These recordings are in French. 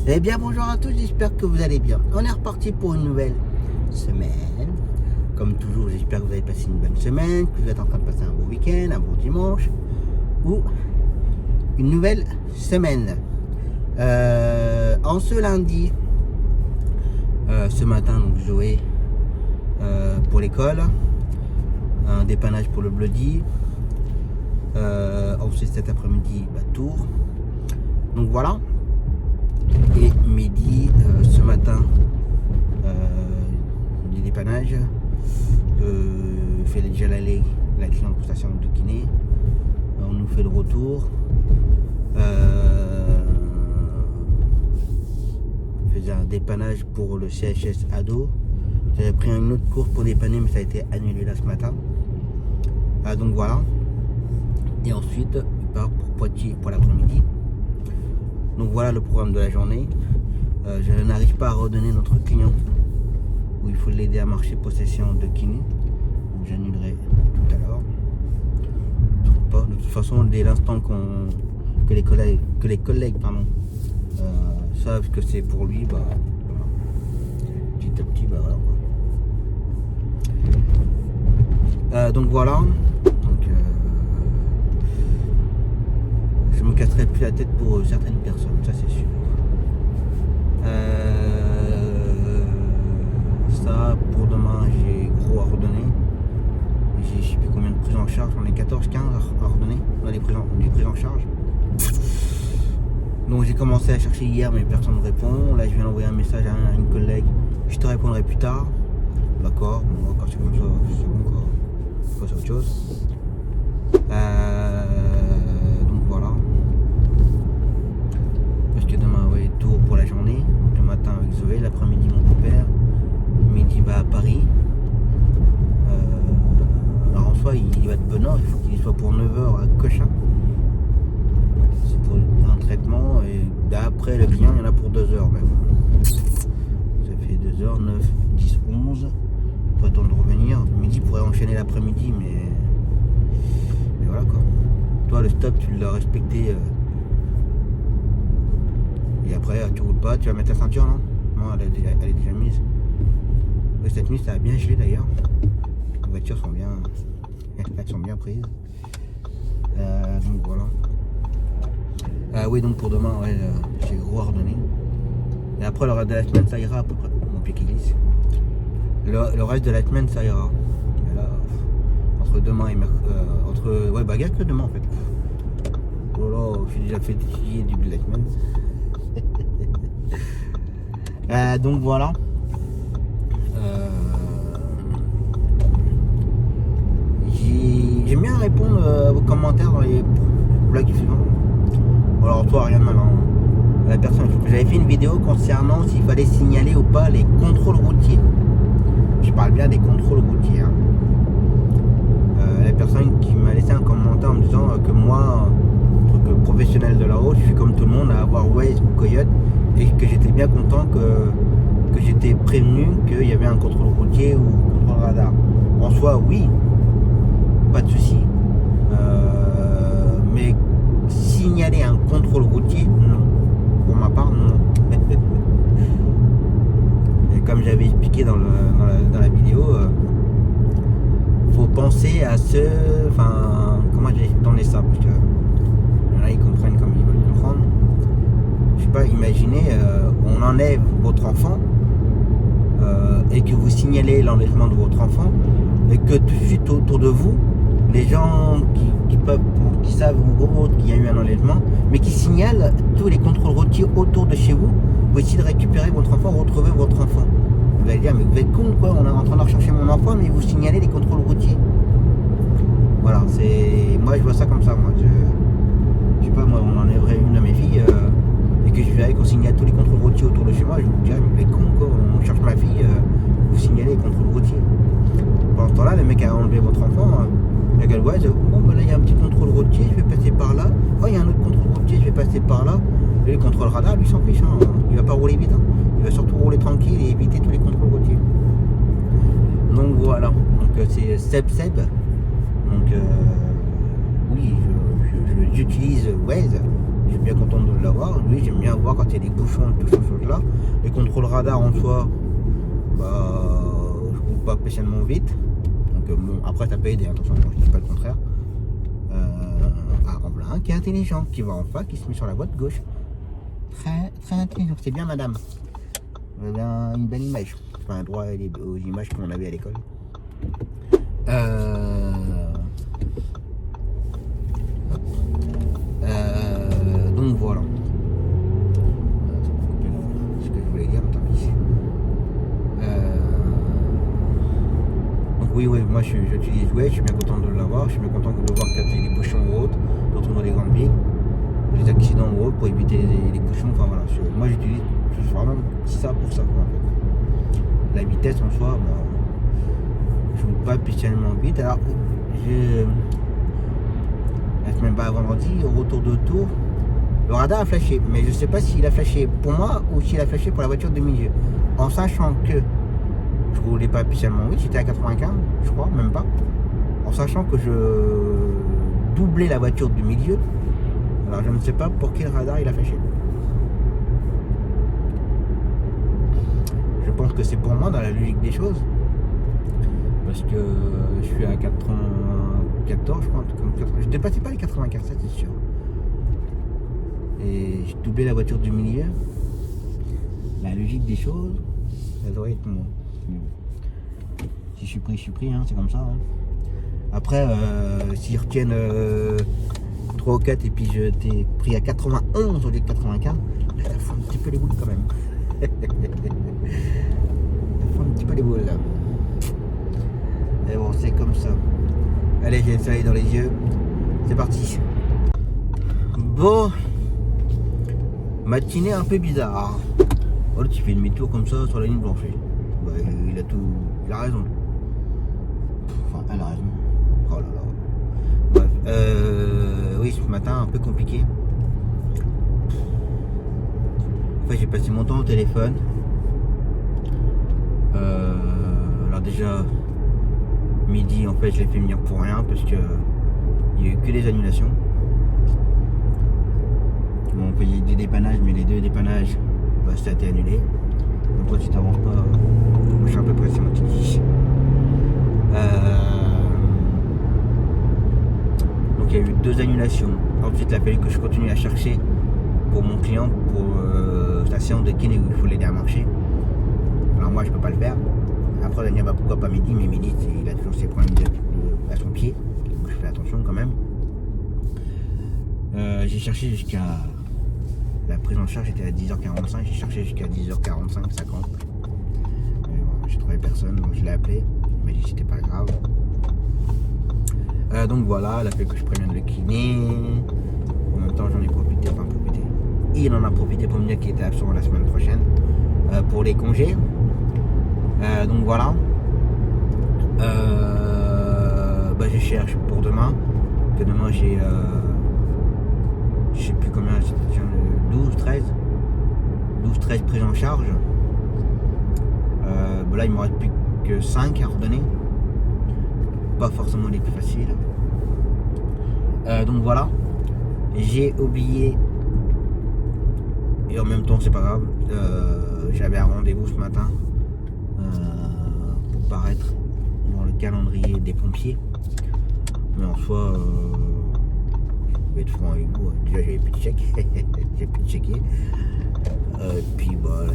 Eh bien bonjour à tous, j'espère que vous allez bien. On est reparti pour une nouvelle semaine. Comme toujours, j'espère que vous avez passé une bonne semaine, que vous êtes en train de passer un beau week-end, un bon dimanche ou une nouvelle semaine. En ce lundi, ce matin, donc Zoé pour l'école, un dépannage pour le Bloody. Ensuite cet après-midi, Tours. Donc voilà. Et midi, ce matin, du dépannage, fait déjà l'aller, la cliente pour station de kiné. On nous fait le retour. Faisait un dépannage pour le CHS ado. J'avais pris une autre course pour dépanner, mais ça a été annulé là ce matin. Donc voilà. Et ensuite, il part pour Poitiers pour l'après-midi. Donc voilà le programme de la journée. Je n'arrive pas à redonner notre client où il faut l'aider à marcher pour session de kiné. J'annulerai tout à l'heure. De toute façon, dès l'instant que les collègues savent que c'est pour lui, voilà. Petit à petit, voilà. Donc voilà. Je me casserai plus la tête pour certaines personnes, ça c'est sûr. Ça, pour demain, j'ai gros à redonner. J'ai je sais plus combien de prises en charge, j'en ai 14, 15 à redonner, dans les prises en charge. Donc j'ai commencé à chercher hier, mais personne ne répond. Là, je viens d'envoyer un message à une collègue, je te répondrai plus tard. D'accord, bon, quand c'est comme ça, c'est bon, quoi. C'est autre chose. Donc voilà. Parce que demain, ouais, Tours pour la journée. Le matin avec Zoé, l'après-midi mon beau-père. Midi va à Paris. Alors en soi, il va de bonne heure, il faut qu'il soit pour 9h à Cochin. C'est pour un traitement. Et d'après le client, il y en a pour 2 heures même. Ça fait 2 heures, 9, 10, 11. Pas le temps de revenir. Midi pourrait enchaîner l'après-midi, mais voilà quoi. Toi, le stop, tu l'as respecté. Et après, tu roules pas, tu vas mettre la ceinture, non? Non, elle est déjà mise. Ouais, cette nuit, ça a bien gelé d'ailleurs. Les voitures sont bien, elles sont bien prises. Donc voilà. Oui, donc pour demain, ouais, j'ai gros à redonner. Et après, le reste de la semaine, ça ira à peu près. Mon pied qui glisse. Le reste de la semaine, ça ira. Mais là, entre demain et mercredi, gars que demain en fait. Oh là, j'ai déjà fait décider du début de la semaine. Donc voilà. J'aime bien répondre aux commentaires dans les blagues suivantes. Alors toi, rien de mal, hein. La personne, j'avais fait une vidéo concernant s'il fallait signaler ou pas les contrôles routiers. Je parle bien des contrôles routiers. Hein. La personne qui m'a laissé un commentaire en me disant que moi, en tant que professionnel de la route, je suis comme tout le monde à avoir Waze ou Coyote et que j'étais bien content que j'étais prévenu qu'il y avait un contrôle routier ou contrôle radar. En soi, oui, pas de souci. Mais signaler un contrôle routier, non. Pour ma part, non. Et comme j'avais expliqué dans la vidéo, faut penser à comment j'ai tourné ça, parce que là ils comprennent comme ils veulent comprendre. Je sais pas, imaginez, on enlève votre enfant et que vous signalez l'enlèvement de votre enfant et que tout de suite autour de vous, les gens qui savent ou autres qu'il y a eu un enlèvement, mais qui signalent tous les contrôles routiers autour de chez vous pour essayer de récupérer votre enfant, retrouver votre enfant. Vous allez dire, mais vous êtes con quoi, on est en train de rechercher mon enfant, mais vous signalez les contrôles routiers. Voilà, moi je vois ça comme ça, moi. Je sais pas, moi on enlèverait une de mes filles et que je verrais qu'on signale tous les contrôles routiers autour de chez moi, je vous dirais, mais vous êtes con quoi, on cherche ma fille, vous signalez les contrôles routiers. Pendant ce temps-là, le mec a enlevé votre enfant, la galloise, bon ben là il y a un petit contrôle routier, je vais passer par là, oh il y a un autre contrôle routier, je vais passer par là, et le contrôle radar, lui s'en fiche, hein. Il va pas rouler vite, hein. Il va surtout rouler tranquille et éviter tous les contrôles routiers. Donc voilà, donc c'est Seb. Donc oui, j'utilise Waze, je suis bien content de l'avoir. Oui, j'aime bien voir quand il y a des bouchons et toutes ces choses là. Les contrôles radar en soi, bah, je roule pas spécialement vite. Donc bon, après ça peut aider, attention, je dis pas le contraire. En blanc, qui est intelligent, qui va en face, qui se met sur la voie de gauche. Très intelligent, c'est bien madame. Vous avez une belle image. Enfin, un droit aux images qu'on avait à l'école. Donc voilà. Ce que je voulais dire, tant pis. Donc oui, moi j'utilise Waze, je suis bien content de l'avoir, je suis bien content de voir quand il y a des bouchons ou autres, surtout dans les grandes villes, les accidents ou autres pour éviter les bouchons. Enfin voilà, moi j'utilise vraiment ça pour ça quoi en fait. La vitesse en soi, je ne roule pas spécialement vite. Alors la semaine vendredi, au retour de tour, le radar a flashé, mais je ne sais pas s'il a flashé pour moi ou s'il a flashé pour la voiture de milieu. En sachant que je roulais pas spécialement vite, j'étais à 95, je crois, même pas. En sachant que je doublais la voiture du milieu, alors je ne sais pas pour quel radar il a flashé. Je pense que c'est pour moi dans la logique des choses. Parce que je suis à 94, je crois, je dépassais pas les 95, ça c'est sûr. Et j'ai doublé la voiture du milieu. La logique des choses, ça devrait être moi. Si je suis pris, hein, c'est comme ça. Hein. Après, s'ils retiennent 3 ou 4 et puis je t'ai pris à 91 au lieu de 95, là, ça fait un petit peu les boules quand même. Ça fait un petit peu les boules là. Et bon, c'est comme ça. Allez, j'ai le soleil dans les yeux. C'est parti. Bon. Matinée un peu bizarre. Oh, tu fais une demi-tour comme ça sur la ligne blanche. Bah, il a raison. Enfin, elle a raison. Oh là là. Bref. Oui, ce matin, un peu compliqué. En fait, j'ai passé mon temps au téléphone. Alors déjà, midi, en fait, je l'ai fait venir pour rien parce que il n'y a eu que des annulations. Bon, on fait des dépannages, mais les 2 dépannages, bah, ça a été annulé. Donc toi, tu t'avances pas. Moi, je suis un peu pressé, moi, tu dis. Donc il y a eu 2 annulations. Ensuite, il a fallu que je continue à chercher pour mon client pour sa séance de kiné où il faut l'aider à marcher. Alors moi, je peux pas le faire. Après, Daniel, bah, pourquoi pas midi, mais midi, il a toujours ses problèmes à son pied. Donc je fais attention quand même. J'ai cherché jusqu'à... La prise en charge était à 10h45, j'ai cherché jusqu'à 10h45, 50. J'ai trouvé personne, donc je l'ai appelé. Il m'a dit que c'était pas grave. Donc voilà, il a fait que je prévienne le kiné. En même temps, j'en ai profité, enfin profité. Il en a profité pour me dire qu'il était absent la semaine prochaine pour les congés. Donc voilà. Bah, je cherche pour demain. Que demain j'ai je sais plus combien, 12, 13 prises en charge. Bah là il me reste plus que 5 à redonner. Pas forcément les plus faciles. Donc voilà. J'ai oublié. Et en même temps c'est pas grave. J'avais un rendez-vous ce matin pour paraître dans le calendrier des pompiers. Mais en soi je vais être franc avec vous, déjà j'avais plus de chèque, j'ai plus de chéquier. Puis bah,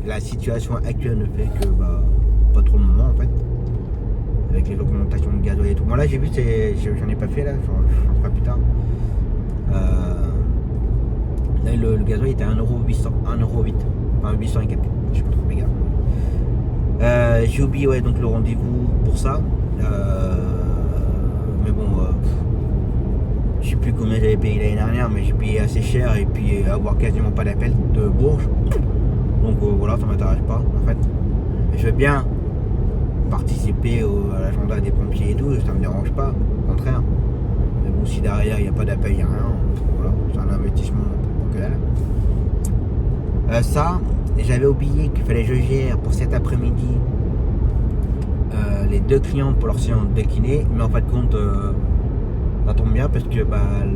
la situation actuelle ne fait que bah, pas trop le moment en fait. avec les augmentations de gasoil et tout. Moi là j'ai vu, j'en ai pas fait là, j'en ferai plus tard. Là le gasoil était à 1,8€, 1,08€, enfin 800 et quelques, je sais pas trop les gars. J'ai oublié ouais, donc le rendez-vous pour ça. Mais bon, je sais plus combien j'avais payé l'année dernière, mais j'ai payé assez cher et puis avoir quasiment pas d'appel de Bourges. Donc voilà, ça m'intéresse pas en fait. Je veux bien participer à l'agenda des pompiers et tout, ça me dérange pas, au contraire. Mais bon, si derrière il n'y a pas d'appel, il n'y a rien, voilà, c'est un investissement pour que dalle. Ça, j'avais oublié qu'il fallait que je gère pour cet après-midi les 2 clientes pour leur séance de kiné, mais en fin de compte, ça tombe bien parce que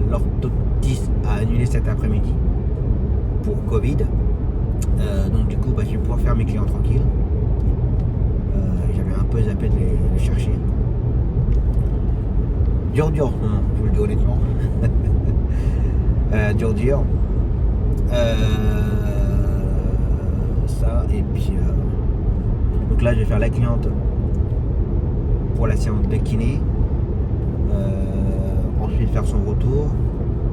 l'orthoptiste a annulé cet après-midi pour Covid. Donc du coup, je vais pouvoir faire mes clients tranquilles. J'avais un peu zappé de les chercher. Dur en ce moment, je vous le dis honnêtement. Dur. Ça, et puis donc là je vais faire la cliente pour la séance de kiné. Ensuite faire son retour.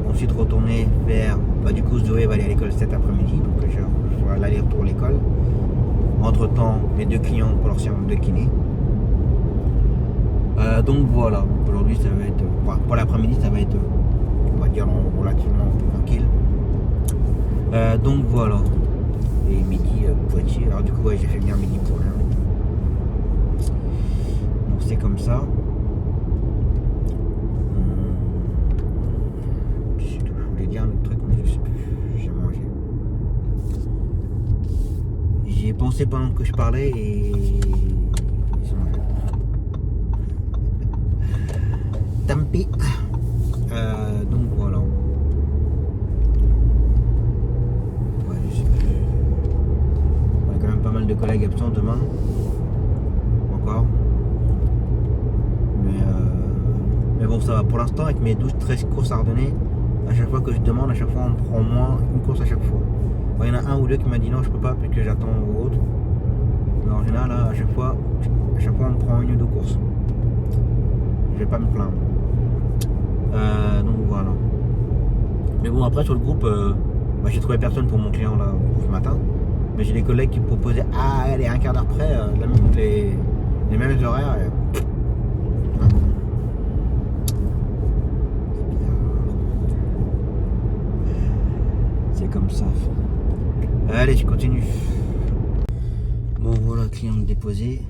Ensuite retourner vers. Du coup Zoé va aller à l'école cet après-midi, donc je ferai l'aller-retour à l'école. Entre temps, mes 2 clients pour leur séance de kiné. Donc voilà, aujourd'hui ça va être. Pour l'après-midi ça va être, on va dire, relativement tranquille. Donc voilà. Et midi Poitiers. Alors du coup ouais, j'ai fait bien midi pour rien. Donc c'est comme ça. Je voulais dire un autre truc, mais je sais plus. J'ai mangé. J'y ai pensé pendant que je parlais et j'ai mangé. Tant pis. Donc voilà. Pas mal de collègues absents demain encore, mais bon ça va pour l'instant avec mes 12-13 courses à redonner. À chaque fois que je demande, à chaque fois on prend au moins une course à chaque fois. Il y en a un ou deux qui m'a dit non je peux pas parce que j'attends ou autre, mais en général là, à chaque fois on prend une ou 2 courses. Je vais pas me plaindre. Donc voilà. Mais bon après sur le groupe j'ai trouvé personne pour mon client là pour ce matin. Mais j'ai des collègues qui me proposaient allez, un quart d'heure près, les mêmes horaires. C'est comme ça. Allez, je continue. Bon voilà, cliente déposée.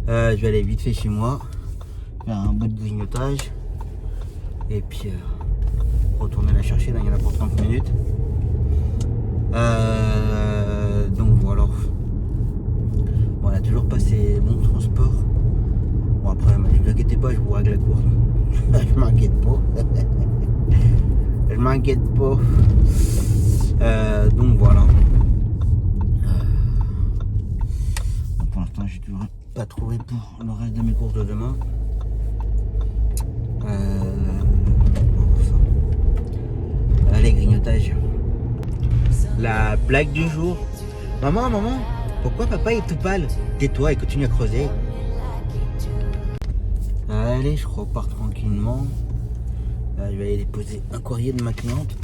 Je vais aller vite fait chez moi, faire un bout de grignotage. Et puis retourner la chercher, là il y en a pour 30 minutes. Donc voilà. Bon, on a toujours passé bon transport. Bon après, ne vous inquiétez pas, je vous règle la course. Je m'inquiète pas. Je m'inquiète pas. Donc voilà. Donc pour l'instant, j'ai toujours pas trouvé pour le reste de mes courses de demain. Allez, grignotage. La blague du jour. Maman, pourquoi papa est tout pâle? Tais-toi et continue à creuser. Allez, je repars tranquillement. Je vais aller déposer un courrier de ma cliente.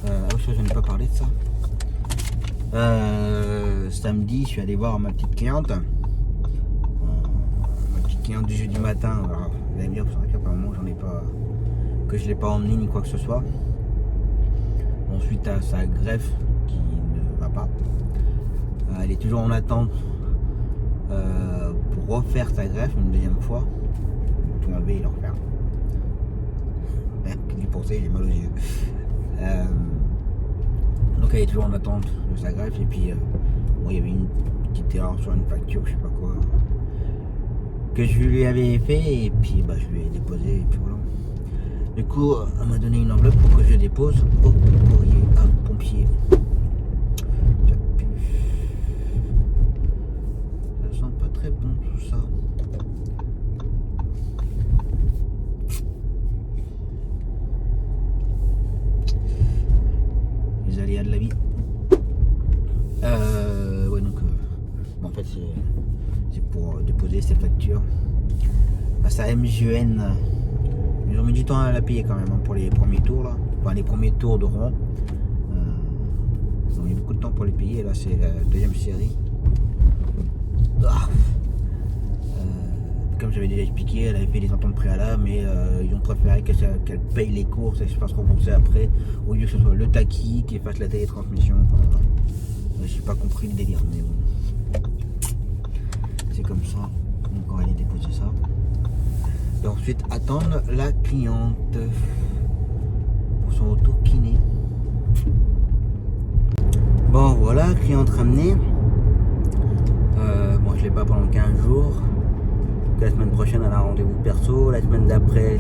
Je n'ai pas parlé de ça. Samedi, je suis allé voir ma petite cliente. Ma petite cliente du jeudi matin. Alors, vous allez me dire, qu'apparemment, j'en ai pas, que je l'ai pas emmenée ni quoi que ce soit. Ensuite, à sa greffe qui ne va pas. Elle est toujours en attente pour refaire sa greffe une deuxième fois. Tout enlever et le refaire. D'y penser, j'ai mal aux yeux. Donc elle est toujours en attente de sa greffe. Et puis il y avait une petite erreur sur une facture, je sais pas quoi, que je lui avais fait. Et puis je lui ai déposé. Et puis voilà. Du coup, elle m'a donné une enveloppe pour que je dépose au courrier à pompier. Ça sent pas très bon tout ça. Les aléas de la vie. Ouais donc, en fait c'est pour déposer déposer ces factures. Face à MGN. Ils ont mis du temps à la payer quand même pour les premiers tours là. Enfin les premiers tours de rond. Ils ont mis beaucoup de temps pour les payer. Là c'est la deuxième série. Comme j'avais déjà expliqué, elle avait fait des ententes préalables, mais ils ont préféré qu'elle paye les courses et se fasse rembourser après, au lieu que ce soit le taquis qui fasse la télétransmission. Enfin, voilà. J'ai pas compris le délire, mais bon. C'est comme ça. Donc on va aller déposer ça. Et ensuite attendre la cliente pour son retour kiné. Bon voilà, cliente ramenée. Bon je l'ai pas pendant 15 jours. La semaine prochaine elle a un rendez-vous perso. La semaine d'après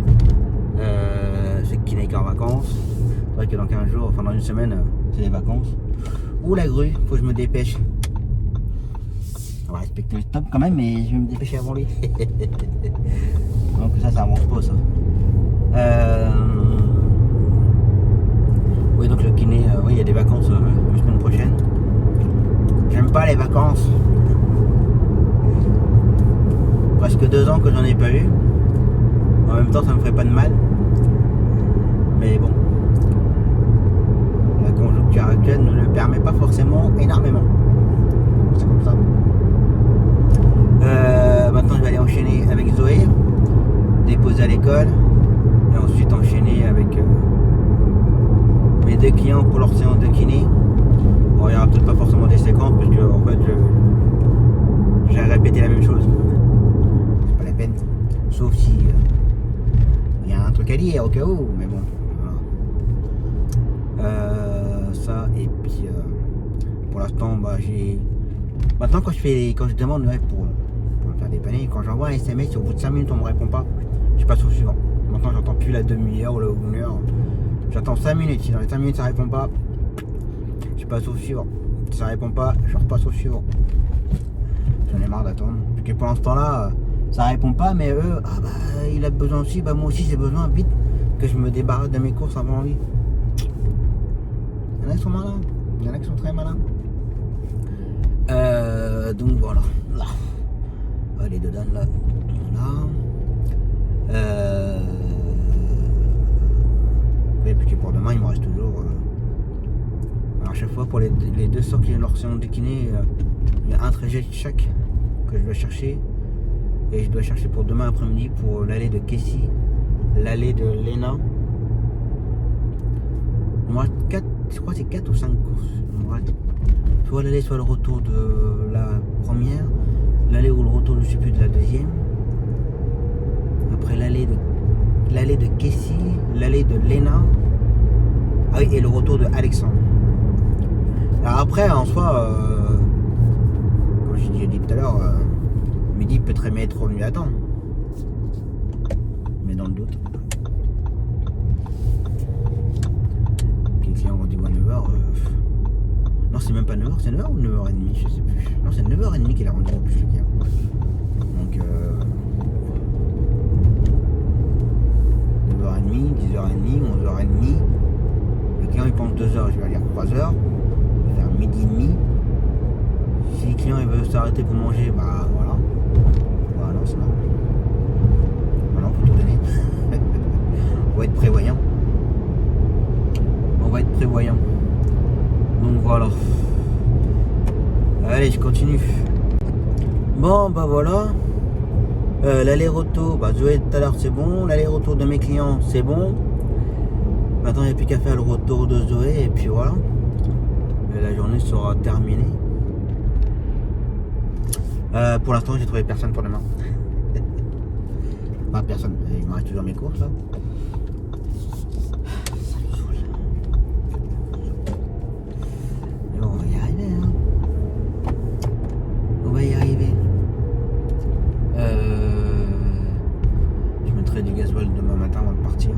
c'est kiné qui est en vacances. C'est vrai que dans 15 jours, enfin dans une semaine, c'est les vacances. Ou la grue, faut que je me dépêche. On va respecter le stop quand même, mais je vais me dépêcher avant lui. Donc ça avance pas ça. Oui donc le kiné, oui il y a des vacances la semaine prochaine. J'aime pas les vacances. Presque 2 ans que j'en ai pas eu. En même temps ça me ferait pas de mal. Mais bon. La conjoncture actuelle ne le permet pas forcément énormément. C'est comme ça. Maintenant je vais aller enchaîner avec Zoé, déposer à l'école et ensuite enchaîner avec mes 2 clients pour leur séance de kiné. Bon, il n'y aura peut-être pas forcément des séquences parce que en fait j'ai répété la même chose. C'est pas la peine. Sauf si il y a un truc à dire au cas où, mais bon. Voilà. Ça et puis pour l'instant bah j'ai. Maintenant quand je demande ouais, pour me faire dépanner, quand j'envoie un SMS et au bout de 5 minutes on me répond pas, je passe au suivant. Maintenant j'entends plus la demi-heure ou la 1 heure. J'attends 5 minutes, si dans les 5 minutes ça répond pas, je passe au suivant. Si ça répond pas, je repasse au suivant. J'en ai marre d'attendre. Parce que pour l'instant là, ça répond pas, mais eux, ah bah il a besoin aussi, bah moi aussi j'ai besoin, vite que je me débarrasse de mes courses avant lui. Il y en a qui sont malins, il y en a qui sont très malins. Donc voilà. Là. Allez dedans là. Voilà. Et puis pour demain il me reste toujours. Alors à chaque fois pour les 2 sorts qui viennent leur séance de kiné, il y a un trajet de chaque que je dois chercher. Et je dois chercher pour demain après-midi pour l'allée de Kessie, l'allée de Léna. Moi 4, je crois que c'est 4 ou 5 courses. Soit l'aller, soit le retour de la première, l'aller ou le retour, je sais plus, de la deuxième. Après l'aller de Kessie, l'aller de Léna. Ah oui, et le retour de Alexandre. Alors après, en soi, comme j'ai dit tout à l'heure, midi peut très bien être revenu à temps. Mais dans le doute. Quelqu'un rendez-vous à 9h. Non, c'est même pas 9h, c'est 9h ou 9h30, je sais plus. Non, c'est 9h30 qu'il a rendez-vous plus le client. Donc 9h30, 10h30, 11h30. Le client il pense 2h, je vais aller à 3h. Je vais faire midi et demi. Si le client il veut s'arrêter pour manger, bah voilà. Voilà, c'est marrant. Voilà, on peut tout donner. On va être prévoyant. On va être prévoyant. Donc voilà. Allez, je continue. Bon, bah voilà. L'aller-retour, bah Zoé tout à l'heure c'est bon. L'aller-retour de mes clients c'est bon. Maintenant il n'y a plus qu'à faire le retour de Zoé et puis voilà. Et la journée sera terminée. Pour l'instant j'ai trouvé personne pour demain. Pas personne, il me reste toujours mes courses là. On va y arriver, hein. On va y arriver. Je mettrai du gasoil demain matin avant de partir.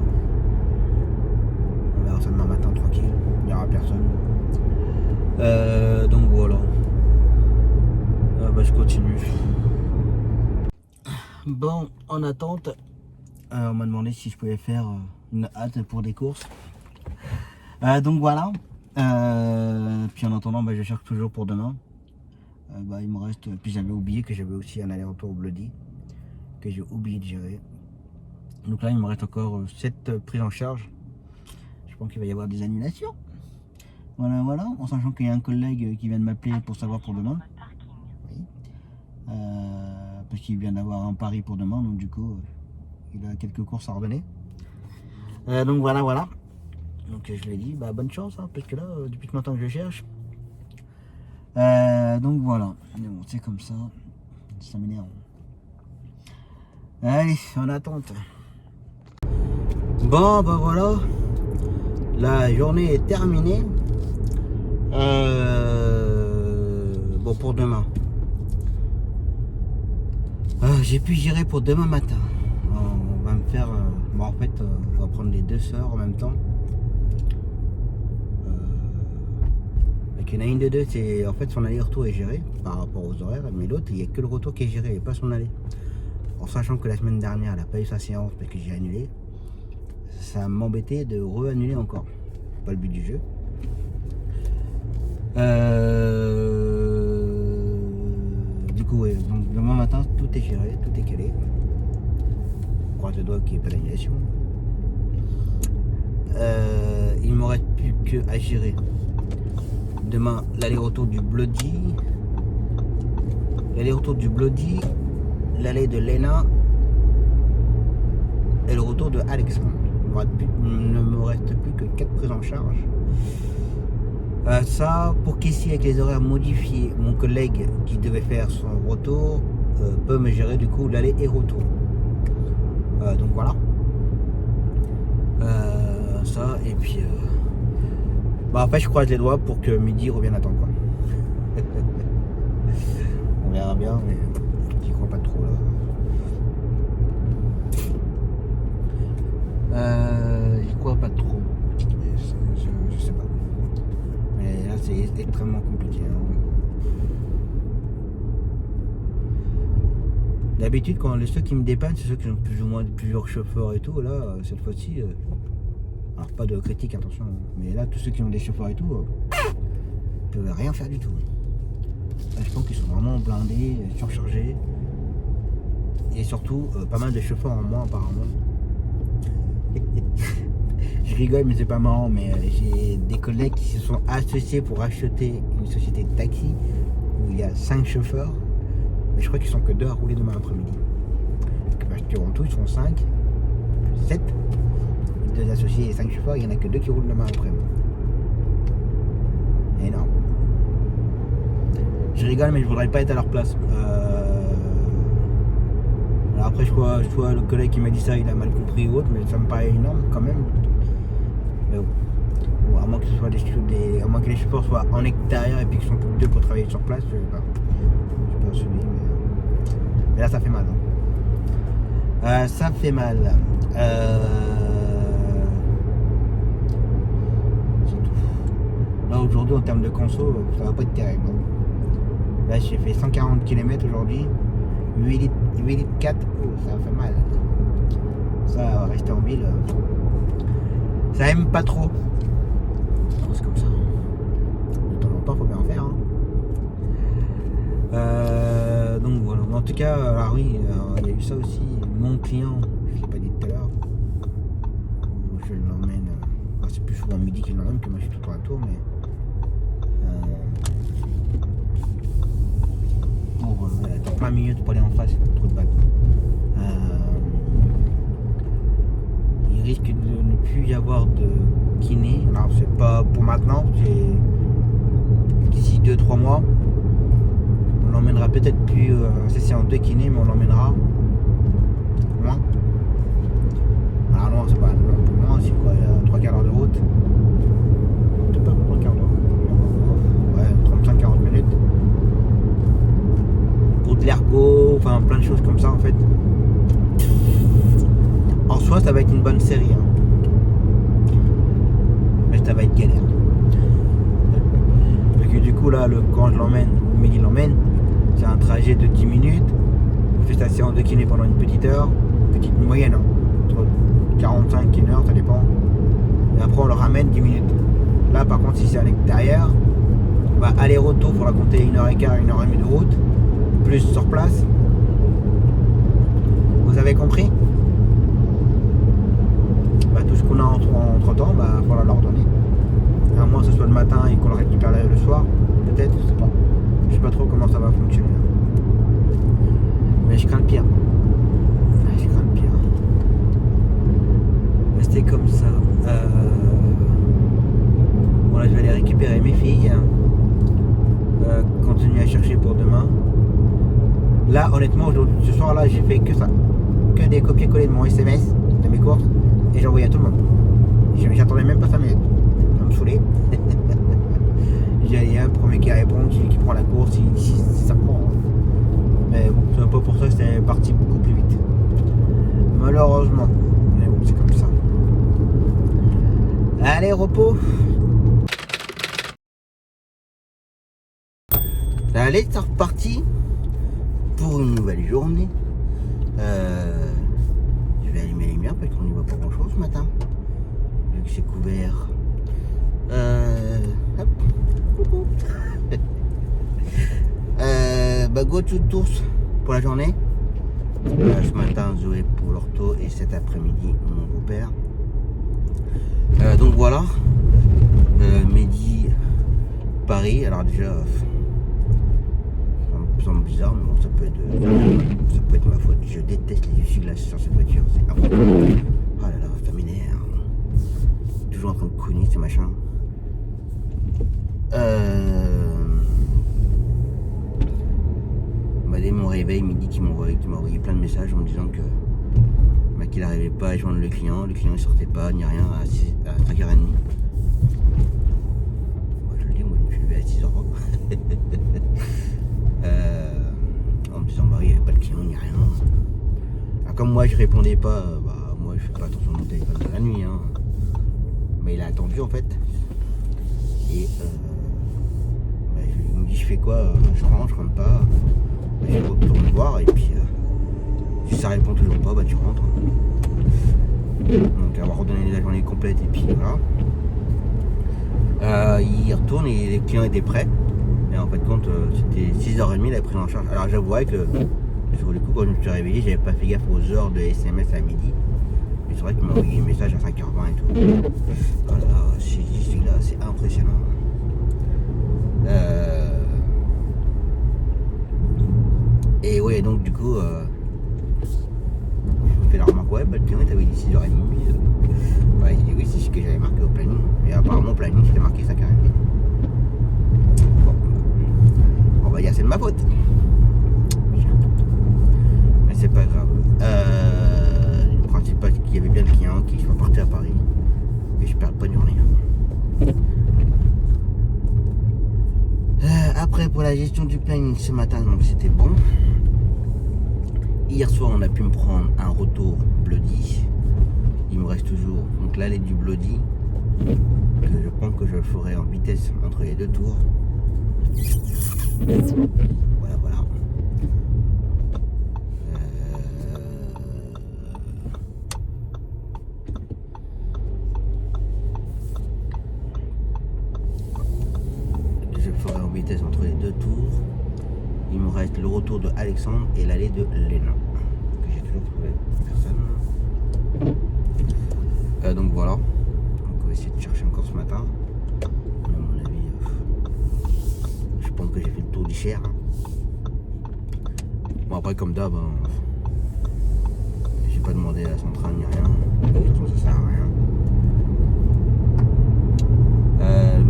On verra ça demain matin tranquille. Il n'y aura personne. Donc voilà. Bah, je continue. Bon, en attente, on m'a demandé si je pouvais faire une halte pour des courses. Donc voilà. Puis en attendant, bah, je cherche toujours pour demain. Il me reste, puis j'avais oublié que j'avais aussi un aller-retour au Bloody que j'ai oublié de gérer. Donc là il me reste encore 7 prises en charge. Je pense qu'il va y avoir des annulations. Voilà, en sachant qu'il y a un collègue qui vient de m'appeler pour savoir pour demain. Oui. Parce qu'il vient d'avoir un pari pour demain, donc du coup il a quelques courses à redonner. Donc voilà. Donc je lui ai dit bonne chance, hein, parce que là depuis longtemps que je cherche. Donc voilà, mais bon, c'est comme ça m'énerve. Allez, en attente. Bon voilà, la journée est terminée. Bon, pour demain, j'ai pu gérer pour demain matin. On va me faire en fait on va prendre les 2 sœurs en même temps. Il y en a une de deux, c'est en fait son aller-retour est géré par rapport aux horaires, mais l'autre il n'y a que le retour qui est géré et pas son aller. En sachant que la semaine dernière elle n'a pas eu sa séance parce que j'ai annulé, ça m'embêtait de re-annuler encore. Pas le but du jeu. Du coup ouais, donc demain matin tout est géré, tout est calé. Je croise le doigt qu'il n'y ait pas d'annulation. Il ne me reste plus qu'à gérer demain l'aller-retour du Bloody, l'aller de Léna et le retour de Alexandre. Il ne me reste plus que 4 prises en charge. Ça, pour qu'ici avec les horaires modifiés, mon collègue qui devait faire son retour peut me gérer du coup l'aller et retour. Donc voilà. Ça et puis en fait je croise les doigts pour que midi revienne à temps quoi. On verra bien, mais j'y crois pas trop là. J'y crois pas trop. Je sais pas. Mais là c'est extrêmement compliqué. D'habitude quand ceux qui me dépannent, c'est ceux qui ont plus ou moins plusieurs chauffeurs et tout. Là cette fois-ci. Alors pas de critique, attention, mais là tous ceux qui ont des chauffeurs et tout, ils peuvent rien faire du tout. Là, je pense qu'ils sont vraiment blindés, surchargés. Et surtout, pas mal de chauffeurs en moins apparemment. Je rigole mais c'est pas marrant, mais j'ai des collègues qui se sont associés pour acheter une société de taxi où il y a 5 chauffeurs. Mais je crois qu'ils sont que 2 à rouler demain après-midi. Parce qu'en tout ils sont 5, 7. 2 associés et 5 chauffeurs, il n'y en a que 2 qui roulent demain après. Énorme. Je rigole mais je voudrais pas être à leur place. Alors après je vois le collègue qui m'a dit ça, il a mal compris ou autre, mais ça me paraît énorme quand même. Mais bon. À moins que ce soit à moins que les chauffeurs soient en extérieur et puis qu'ils sont que 2 pour travailler sur place, je sais pas. Je peux assumer, mais là ça fait mal. Hein. Ça fait mal. Là aujourd'hui en termes de conso, ça va pas être terrible. Là j'ai fait 140 km aujourd'hui, 8 litres 4, ça fait mal. Ça, rester en ville, ça aime pas trop. C'est comme ça. De temps en temps faut bien en faire. Hein. Donc voilà. En tout cas, alors oui, il y a eu ça aussi. Mon client, je l'ai pas dit tout à l'heure, je l'emmène. C'est plus souvent midi qu'il l'emmène que moi je suis tout le temps à tour, mais dans plein milieu de pas aller en face, trop de bague. Il risque de ne plus y avoir de kiné. Alors c'est pas pour maintenant, c'est d'ici 2-3 mois. On l'emmènera peut-être plus ces séances de kiné, mais on l'emmènera loin. Alors loin, c'est pas loin, c'est quoi, 3 quarts d'heure de route. Peut-être pas 3 quarts d'heure. Ouais, 35-40 minutes. Pour de l'ergo, enfin plein de choses comme ça en fait. En soi, ça va être une bonne série. Hein. Mais ça va être galère. Parce que du coup, là, quand je l'emmène, ou Mehdi l'emmène, c'est un trajet de 10 minutes. On fait sa séance de kiné pendant une petite heure, petite moyenne, hein. Entre 45 et 1 heure, ça dépend. Et après, on le ramène 10 minutes. Là, par contre, si c'est à l'extérieur, Bah, aller-retour, il faudra compter 1h15, 1h30 de route, plus sur place. Vous avez compris? Bah, tout ce qu'on a entre temps, bah, il faudra leur donner. À moins que ce soit le matin et qu'on le récupère le soir, peut-être, je sais pas. Je sais pas trop comment ça va fonctionner. Mais je crains le pire. Je crains le pire. Rester comme ça. Voilà, je vais aller récupérer mes filles. Continuer à chercher pour demain. Là, honnêtement, ce soir-là, j'ai fait que ça. Que des copier-coller de mon SMS, de mes courses, et j'ai envoyé à tout le monde. J'attendais même pas 5 minutes. Ça me saoulait. J'ai dit un premier qui répond, celui qui prend la course, si ça prend. Mais bon, c'est pas pour ça que c'était parti beaucoup plus vite. Malheureusement. Mais bon, c'est comme ça. Allez, repos. Allez, c'est reparti pour une nouvelle journée. Je vais allumer les lumières parce qu'on n'y voit pas grand chose ce matin. Vu que c'est couvert. Hop. Coucou. Bah, go to tous pour la journée. Ce matin, Zoé pour l'ortho et cet après-midi, mon beau-père. Donc voilà. Midi, Paris. Alors déjà, ça me semble bizarre, mais bon, ça peut être ma faute. Je déteste les essuie-glaces sur cette voiture. C'est affreux. Oh là là, ça m'énerve. Toujours en train de couiner ces machins. Dès mon réveil, midi, qui m'a envoyé plein de messages en me disant que qu'il n'arrivait pas à joindre le client il sortait pas, ni rien, à 5h30. Moi je le dis, moi je me suis levé à 6h. En me disant bah il n'y avait pas de client, ni rien. Alors, comme moi je répondais pas, bah moi je fais pas attention au téléphone de la nuit, hein. Mais il a attendu en fait. Et bah, il me dit je fais quoi, je rentre pas. Je retourne voir et puis si ça répond toujours pas, bah tu rentres. Donc avoir redonné la journée complète et puis voilà. Il retourne et les clients étaient prêts. Et en fait compte c'était 6h30 il avait pris en charge. Alors j'avouais que sur le coup quand je me suis réveillé, j'avais pas fait gaffe aux heures de SMS à midi. Mais c'est vrai qu'il m'a envoyé un message à 5h20 et tout. Voilà, celui-là c'est impressionnant. Et ouais, donc du coup, je me fais la remarque, ouais, bah, le client t'avait dit 6h30. Ouais, j'ai dit oui, c'est ce que j'avais marqué au planning. Et apparemment, au planning, c'était marqué 5h30. Bon, on va dire c'est de ma faute. Mais c'est pas grave. Le principal, c'est qu'il y avait bien le client qui soit parti à Paris. Et je perds pas une journée. Après, pour la gestion du planning ce matin, donc c'était bon. Hier soir, on a pu me prendre un retour Bloody. Il me reste toujours donc l'allée du Bloody, que je pense que je ferai en vitesse entre les deux tours. Voilà, voilà. Je ferai en vitesse entre les deux tours. Il me reste le retour de Alexandre et l'allée de Léna, que j'ai toujours trouvé personne. Donc voilà. Donc on va essayer de chercher encore ce matin. Mais à mon avis, je pense que j'ai fait le tour du Cher. Bon après comme d'hab, j'ai pas demandé à la centrale ni rien. De toute façon ça sert à rien.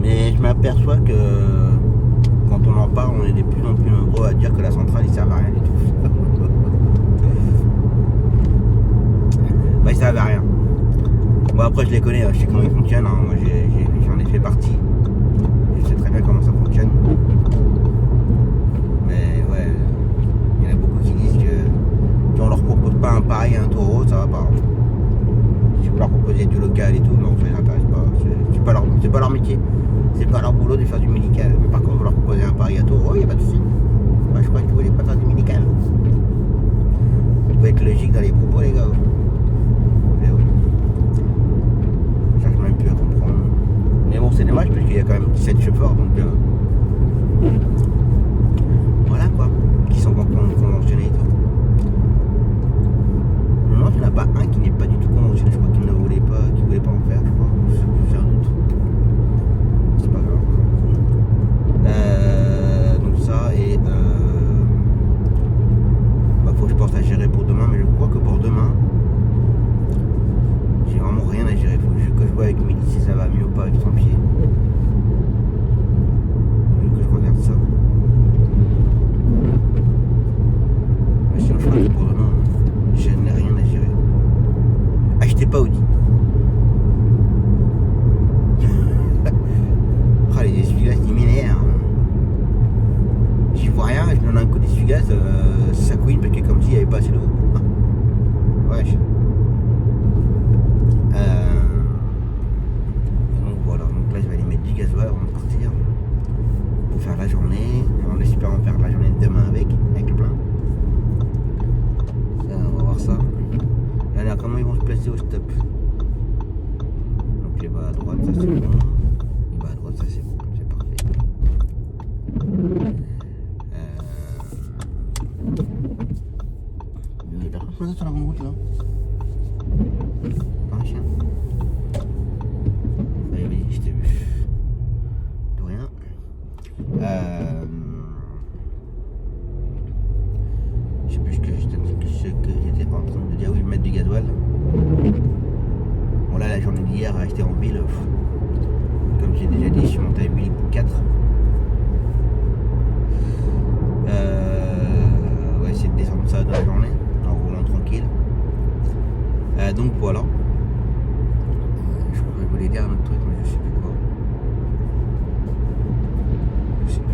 Mais je m'aperçois que quand on en parle, on est de plus en plus nombreux à dire que la centrale il sert à rien du tout. Bah il sert à rien. Bon après je les connais, je sais comment ils fonctionnent, hein. Moi j'en ai fait partie. Je sais très bien comment ça fonctionne. Mais ouais, il y en a beaucoup qui disent que si on leur propose pas un pareil à un taureau, ça va pas. Si vous leur proposez du local et tout, non, ça les intéresse pas. C'est pas leur métier. C'est pas leur boulot de faire du médical. Mais par contre, vous leur proposez un pari à taureau, il n'y a pas de souci. Bah, je crois que vous voulez pas faire du médical. Vous pouvez être logique dans les propos, les gars. Mais oui. Je cherche même plus à comprendre. Mais bon, c'est dommage parce qu'il y a quand même 17 chauffeurs, donc pas Audi. Ah, les essuie-glaces, ils m'énervent. J'y vois rien, je donne un coup d'essuie-glace, ça couine parce que comme s'il n'y avait pas assez d'eau. Wesh. Donc voilà, donc là je vais aller mettre du gasoil avant de partir pour faire la journée. On espère en faire la journée de demain avec le plein. On va voir ça. Là, comment ils vont se placer au stop. Donc les bas à droite, ça c'est bon. Les bas à droite, ça c'est bon, c'est parfait. Il y a personne sur la grande route là. Pas un chien. Allez, vas-y, je t'ai vu. De rien. Je sais plus ce que j'étais en train de dire. Oui, mettre du gasoil. Bon, là, la journée d'hier, j'étais en ville. Comme j'ai déjà dit, je suis monté à 8 litres 4. On va essayer de descendre ça dans la journée en roulant tranquille. Donc voilà. Je voulais dire un autre truc, mais je sais plus quoi. Je sais plus.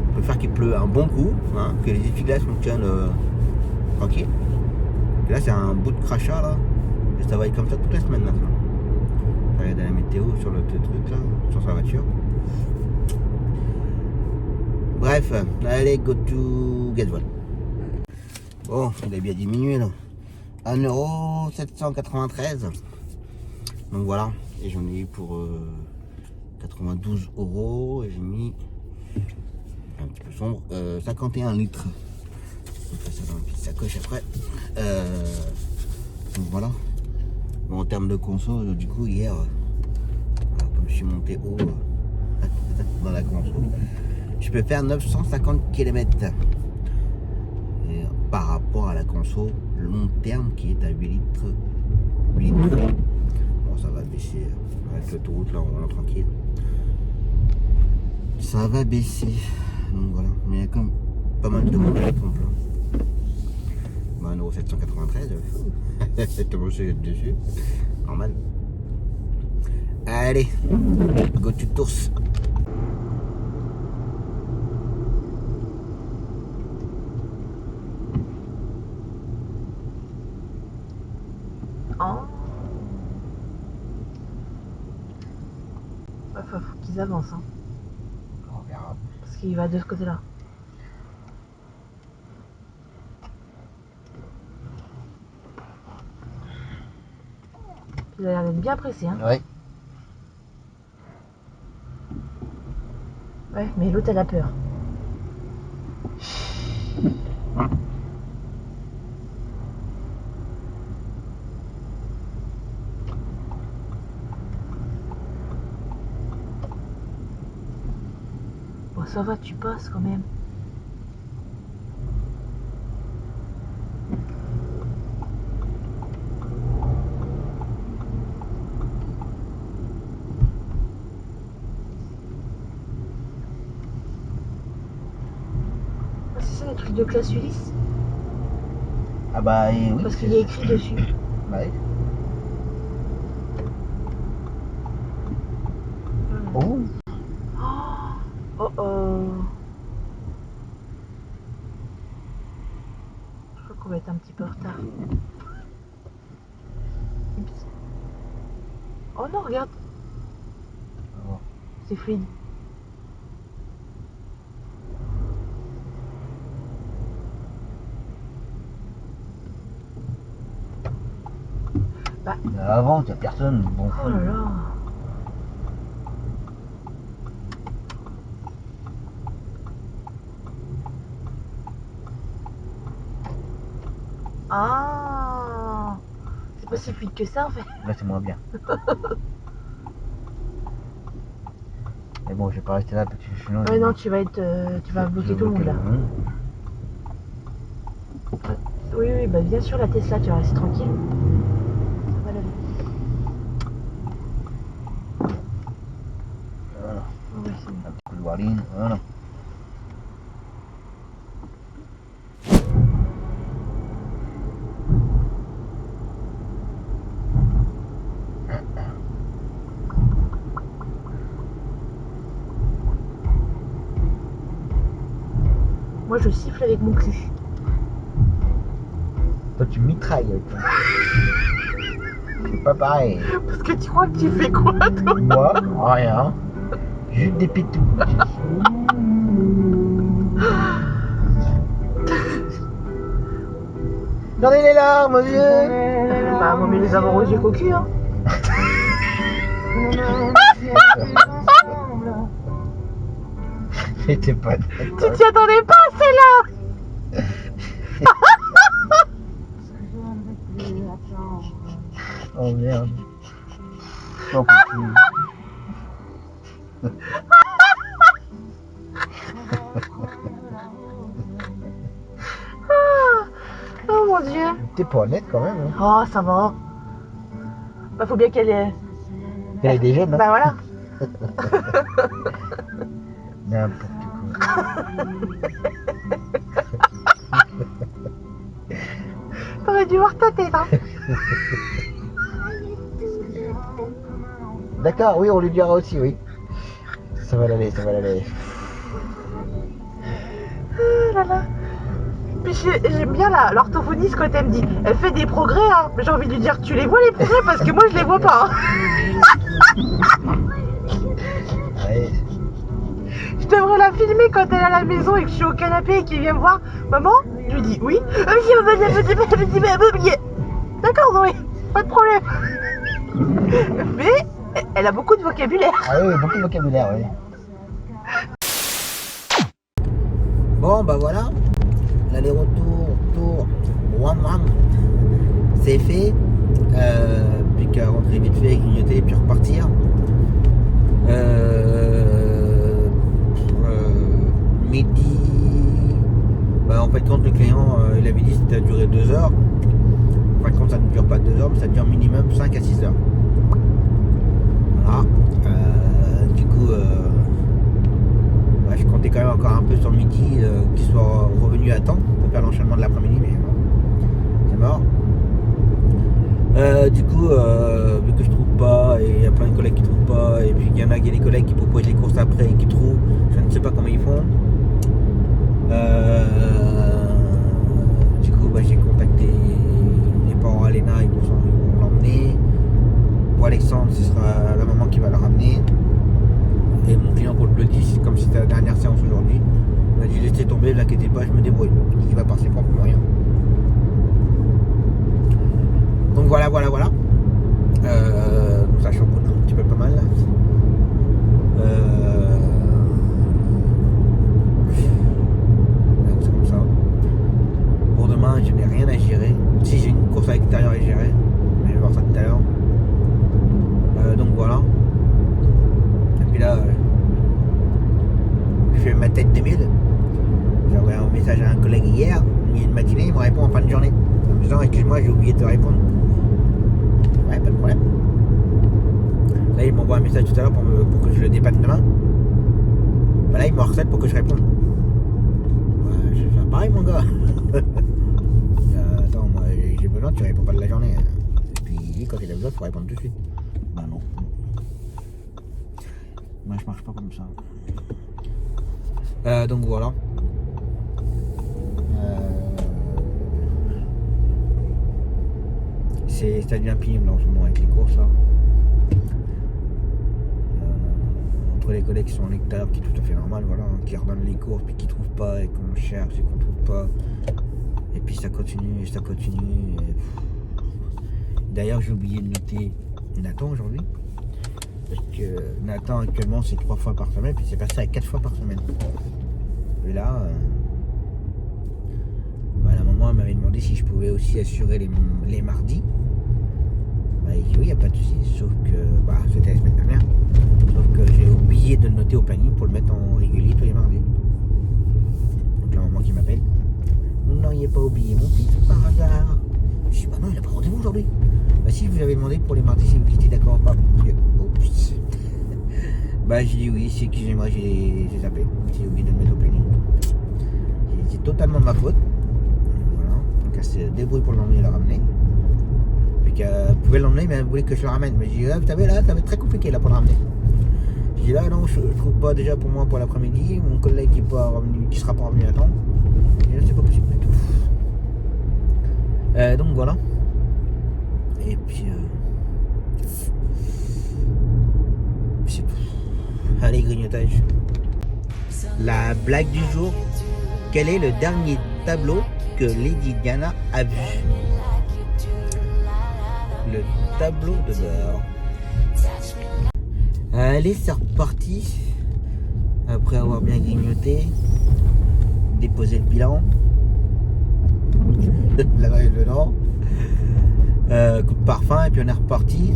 On peut faire qu'il pleut un bon coup, hein, que les essuie-glaces fonctionnent tranquille. Et là c'est un bout de crachat là. Et ça va être comme ça toute la semaine maintenant. Je regarde la météo sur le truc là, sur sa voiture. Bref, allez, go to gasoil. Bon, il a bien diminué là. 1,793 €. Donc voilà, et j'en ai eu pour 92 € et j'ai mis un petit peu sombre 51 litres. On fait ça dans une petite sacoche après. Donc voilà. Bon, en termes de conso, du coup hier, comme je suis monté haut dans la conso, je peux faire 950 km. Et par rapport à la conso long terme qui est à 8 litres. Bon, ça va baisser avec l'autoroute là, on roulant tranquille. Ça va baisser. Donc voilà, mais il y a quand même pas mal de monde à la pompe là. 1,793 €. C'est tout dessus. Normal. Allez, go to Tours. Oh. Ouais, faut qu'ils avancent. Hein. On verra. Parce qu'il va de ce côté-là. Il a l'air d'être bien pressé. Hein. Ouais. Ouais, mais l'autre, elle a peur. Bon, ça va, tu passes quand même. C'est ça les trucs de classe Ulysse? Ah bah oui. Parce qu'il y a écrit dessus. Bah oui. Oh. Oh oh. Je crois qu'on va être un petit peu en retard. Oups. Oh non, regarde. Oh. C'est fluide. Bah. Avant, il n'y a personne. Bon. Oh là là. Ah, c'est pas si fluide que ça en fait. Là, c'est moins bien. Mais bon, je vais pas rester là parce que sinon. Ouais, non, tu vas bloquer tout le monde là. Oui, oui, bah bien sûr, la Tesla, tu vas rester tranquille. Ça va aller. berline, voilà. Moi, je siffle avec mon cul. Toi, tu mitrailles avec toi. C'est pas pareil. Parce que tu crois que tu fais quoi, toi? Moi, rien. Juste des pitous. Regardez les larmes aux yeux. Bah, moi, mais les avoir aux yeux qu'au cul, hein. C'était pas. Tu t'y attendais pas, celle-là. Oh merde. Oh, Oh mon Dieu. t'es pas honnête quand même. Hein. Oh, ça va. Bah, faut bien qu'elle ait. Elle est des jeunes, hein. Bah, voilà. N'importe quoi. T'aurais dû voir ta tête, hein. D'accord, oui, on lui dira aussi, oui. Ça va l'aller, ça va l'aller. Oh là là. Puis j'aime bien l'orthophoniste quand elle me dit elle fait des progrès, hein. Mais j'ai envie de lui dire tu les vois les progrès parce que moi je les vois pas, hein. Ouais. Je devrais la filmer quand elle est à la maison et que je suis au canapé et qu'elle vient me voir. Maman, je lui dis oui. D'accord Zoé, pas de problème. Mais elle a beaucoup de vocabulaire. Ah oui, beaucoup de vocabulaire, oui. Bon, bah voilà. L'aller-retour, c'est fait. Plus qu'à rentrer vite fait, grignoter, puis repartir. Midi. Bah, en fait, quand le client il avait dit que c'était à durer 2 heures. En fait, quand ça ne dure pas 2 heures, mais ça dure minimum 5 à 6 heures. Voilà. Du coup, je comptais quand même encore un peu sur le midi qu'il soit revenu à temps pour faire l'enchaînement de l'après-midi, mais bon, c'est mort. Du coup, vu que je trouve pas, et il y a plein de collègues qui trouvent pas, et puis il y en a des collègues qui proposent les courses après et qui trouvent, je ne sais pas comment ils font. Du coup, j'ai contacté les parents à Léna, ils vont l'emmener. Pour Alexandre, ce sera la maman qui va le ramener. Et mon client pour le bloody, c'est comme si c'était la dernière séance aujourd'hui. Il m'a dit laissez tomber, ne vous inquiétez pas, je me débrouille. Il va par ses propres moyens. Donc voilà. Ça chamboule un petit peu pas mal là. C'est comme ça. Pour demain, je n'ai rien à gérer. Si j'ai une course à l'extérieur à gérer, mais je vais voir ça tout à l'heure. Donc voilà. Et puis là, je fais ma tête de mille. J'ai envoyé un message à un collègue hier, il y a une matinée, il me répond en fin de journée. En me disant excuse-moi, j'ai oublié de te répondre. Ouais, pas de problème. Là, il m'envoie un message tout à l'heure pour que je le dépanne demain. Bah là, il me harcèle pour que je réponde. Ouais, je vais faire pareil, mon gars. Attends, moi, j'ai besoin, tu réponds pas de la journée. Et puis, quand il a besoin, il faut répondre tout de suite. Bah non. Moi, je marche pas comme ça. Donc voilà. Ça devient pénible en ce moment avec les courses là. Entre les collègues qui sont à l'extérieur, qui est tout à fait normal, voilà, hein, qui redonnent les courses puis qui trouvent pas et qu'on cherche et qu'on trouve pas. Et puis ça continue et ça continue. D'ailleurs j'ai oublié de noter Nathan aujourd'hui. Parce que Nathan actuellement c'est 3 fois par semaine, puis c'est passé à 4 fois par semaine. Et là, la maman m'avait demandé si je pouvais aussi assurer les mardis. Il dit oui, il n'y a pas de souci, sauf que c'était la semaine dernière. Sauf que j'ai oublié de le noter au planning pour le mettre en régulier tous les mardis. Donc la maman qui m'appelle. Vous n'auriez pas oublié mon fils par hasard. Je dis non, il n'a pas rendez-vous aujourd'hui. Si je vous avais demandé pour les mardis si vous étiez d'accord ou pas. Bah j'ai dit oui, c'est excusez-moi, j'ai zappé. J'ai oublié de le mettre au planning. C'est totalement de ma faute. Voilà. Donc elle se débrouille pour l'emmener et la ramener. Puis qu'elle pouvait l'emmener, mais elle voulait que je le ramène. Mais j'ai dit là, vous savez, là, ça va être très compliqué là pour le ramener. J'ai dit là, non, je trouve pas déjà pour moi pour l'après-midi. Mon collègue qui sera pas revenu à temps. Et là, c'est pas possible du tout. Donc voilà. Et puis c'est tout. Allez, grignotage. La blague du jour. Quel est le dernier tableau que Lady Diana a vu? Le tableau de bord. Allez, c'est reparti. Après avoir bien grignoté, déposé le bilan, laver dedans, coup de parfum, et puis on est reparti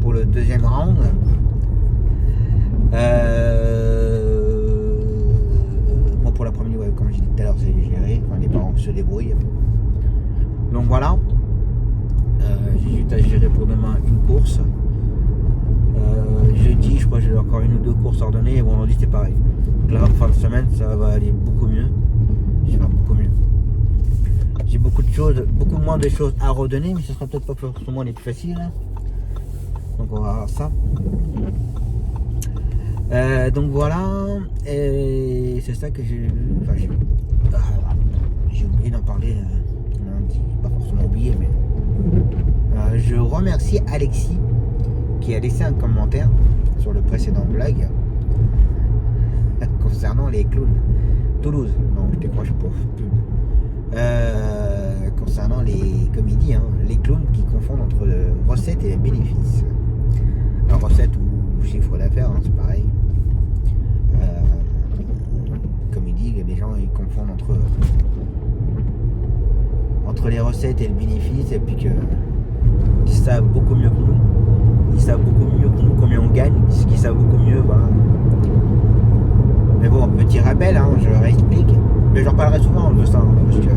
pour le deuxième round. Moi pour la première, ouais, comme j'ai dit tout à l'heure, c'est géré, enfin, les parents se débrouillent. Donc voilà, j'ai juste à gérer pour demain une course. Jeudi, je crois que j'ai encore une ou deux courses ordonnées, et vendredi c'est pareil. Donc là, en fin de semaine, ça va aller beaucoup mieux. Je vais faire beaucoup mieux. J'ai beaucoup moins de choses à redonner, mais ce sera peut-être pas forcément les plus faciles. Donc on va voir ça. Donc voilà, et c'est ça que j'ai oublié d'en parler. Pas forcément oublié, mais je remercie Alexis qui a laissé un commentaire sur le précédent blog concernant les clowns Toulouse. Non, je décroche pas. Concernant les comédies, les clowns qui confondent entre recettes et bénéfices. Alors recette ou chiffre d'affaires, c'est pareil. Comédie, les gens ils confondent entre les recettes et le bénéfice, et puis qu'ils savent beaucoup mieux que nous. Ils savent beaucoup mieux que nous combien on gagne, ce qu'ils savent beaucoup mieux, voilà. Mais bon, petit rappel, je leur explique, mais j'en parlerai souvent de ça, parce que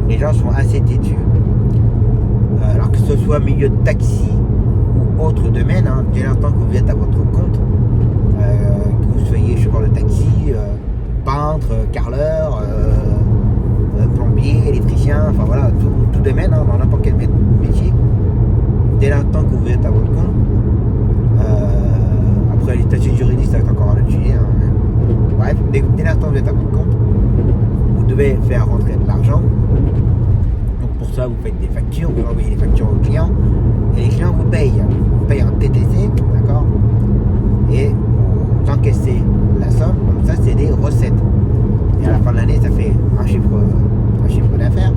les gens sont assez têtus. Alors que ce soit milieu de taxi ou autre domaine, dès l'instant que vous êtes à votre compte, que vous soyez chauffeur de taxi, peintre, carreleur, plombier, électricien, enfin voilà, tout domaine, dans n'importe quel métier, dès l'instant que vous êtes à votre compte, après les statuts juridiques, ça va encore à l'étudier, bref, dès l'instant que vous êtes à votre compte, vous devez faire rentrer de l'argent. Donc pour ça, vous faites des factures, vous envoyez les factures aux clients, et les clients vous payent. Vous payez en TTC, d'accord, et vous encaissez la somme, donc ça c'est des recettes. Et à la fin de l'année, ça fait un chiffre d'affaires.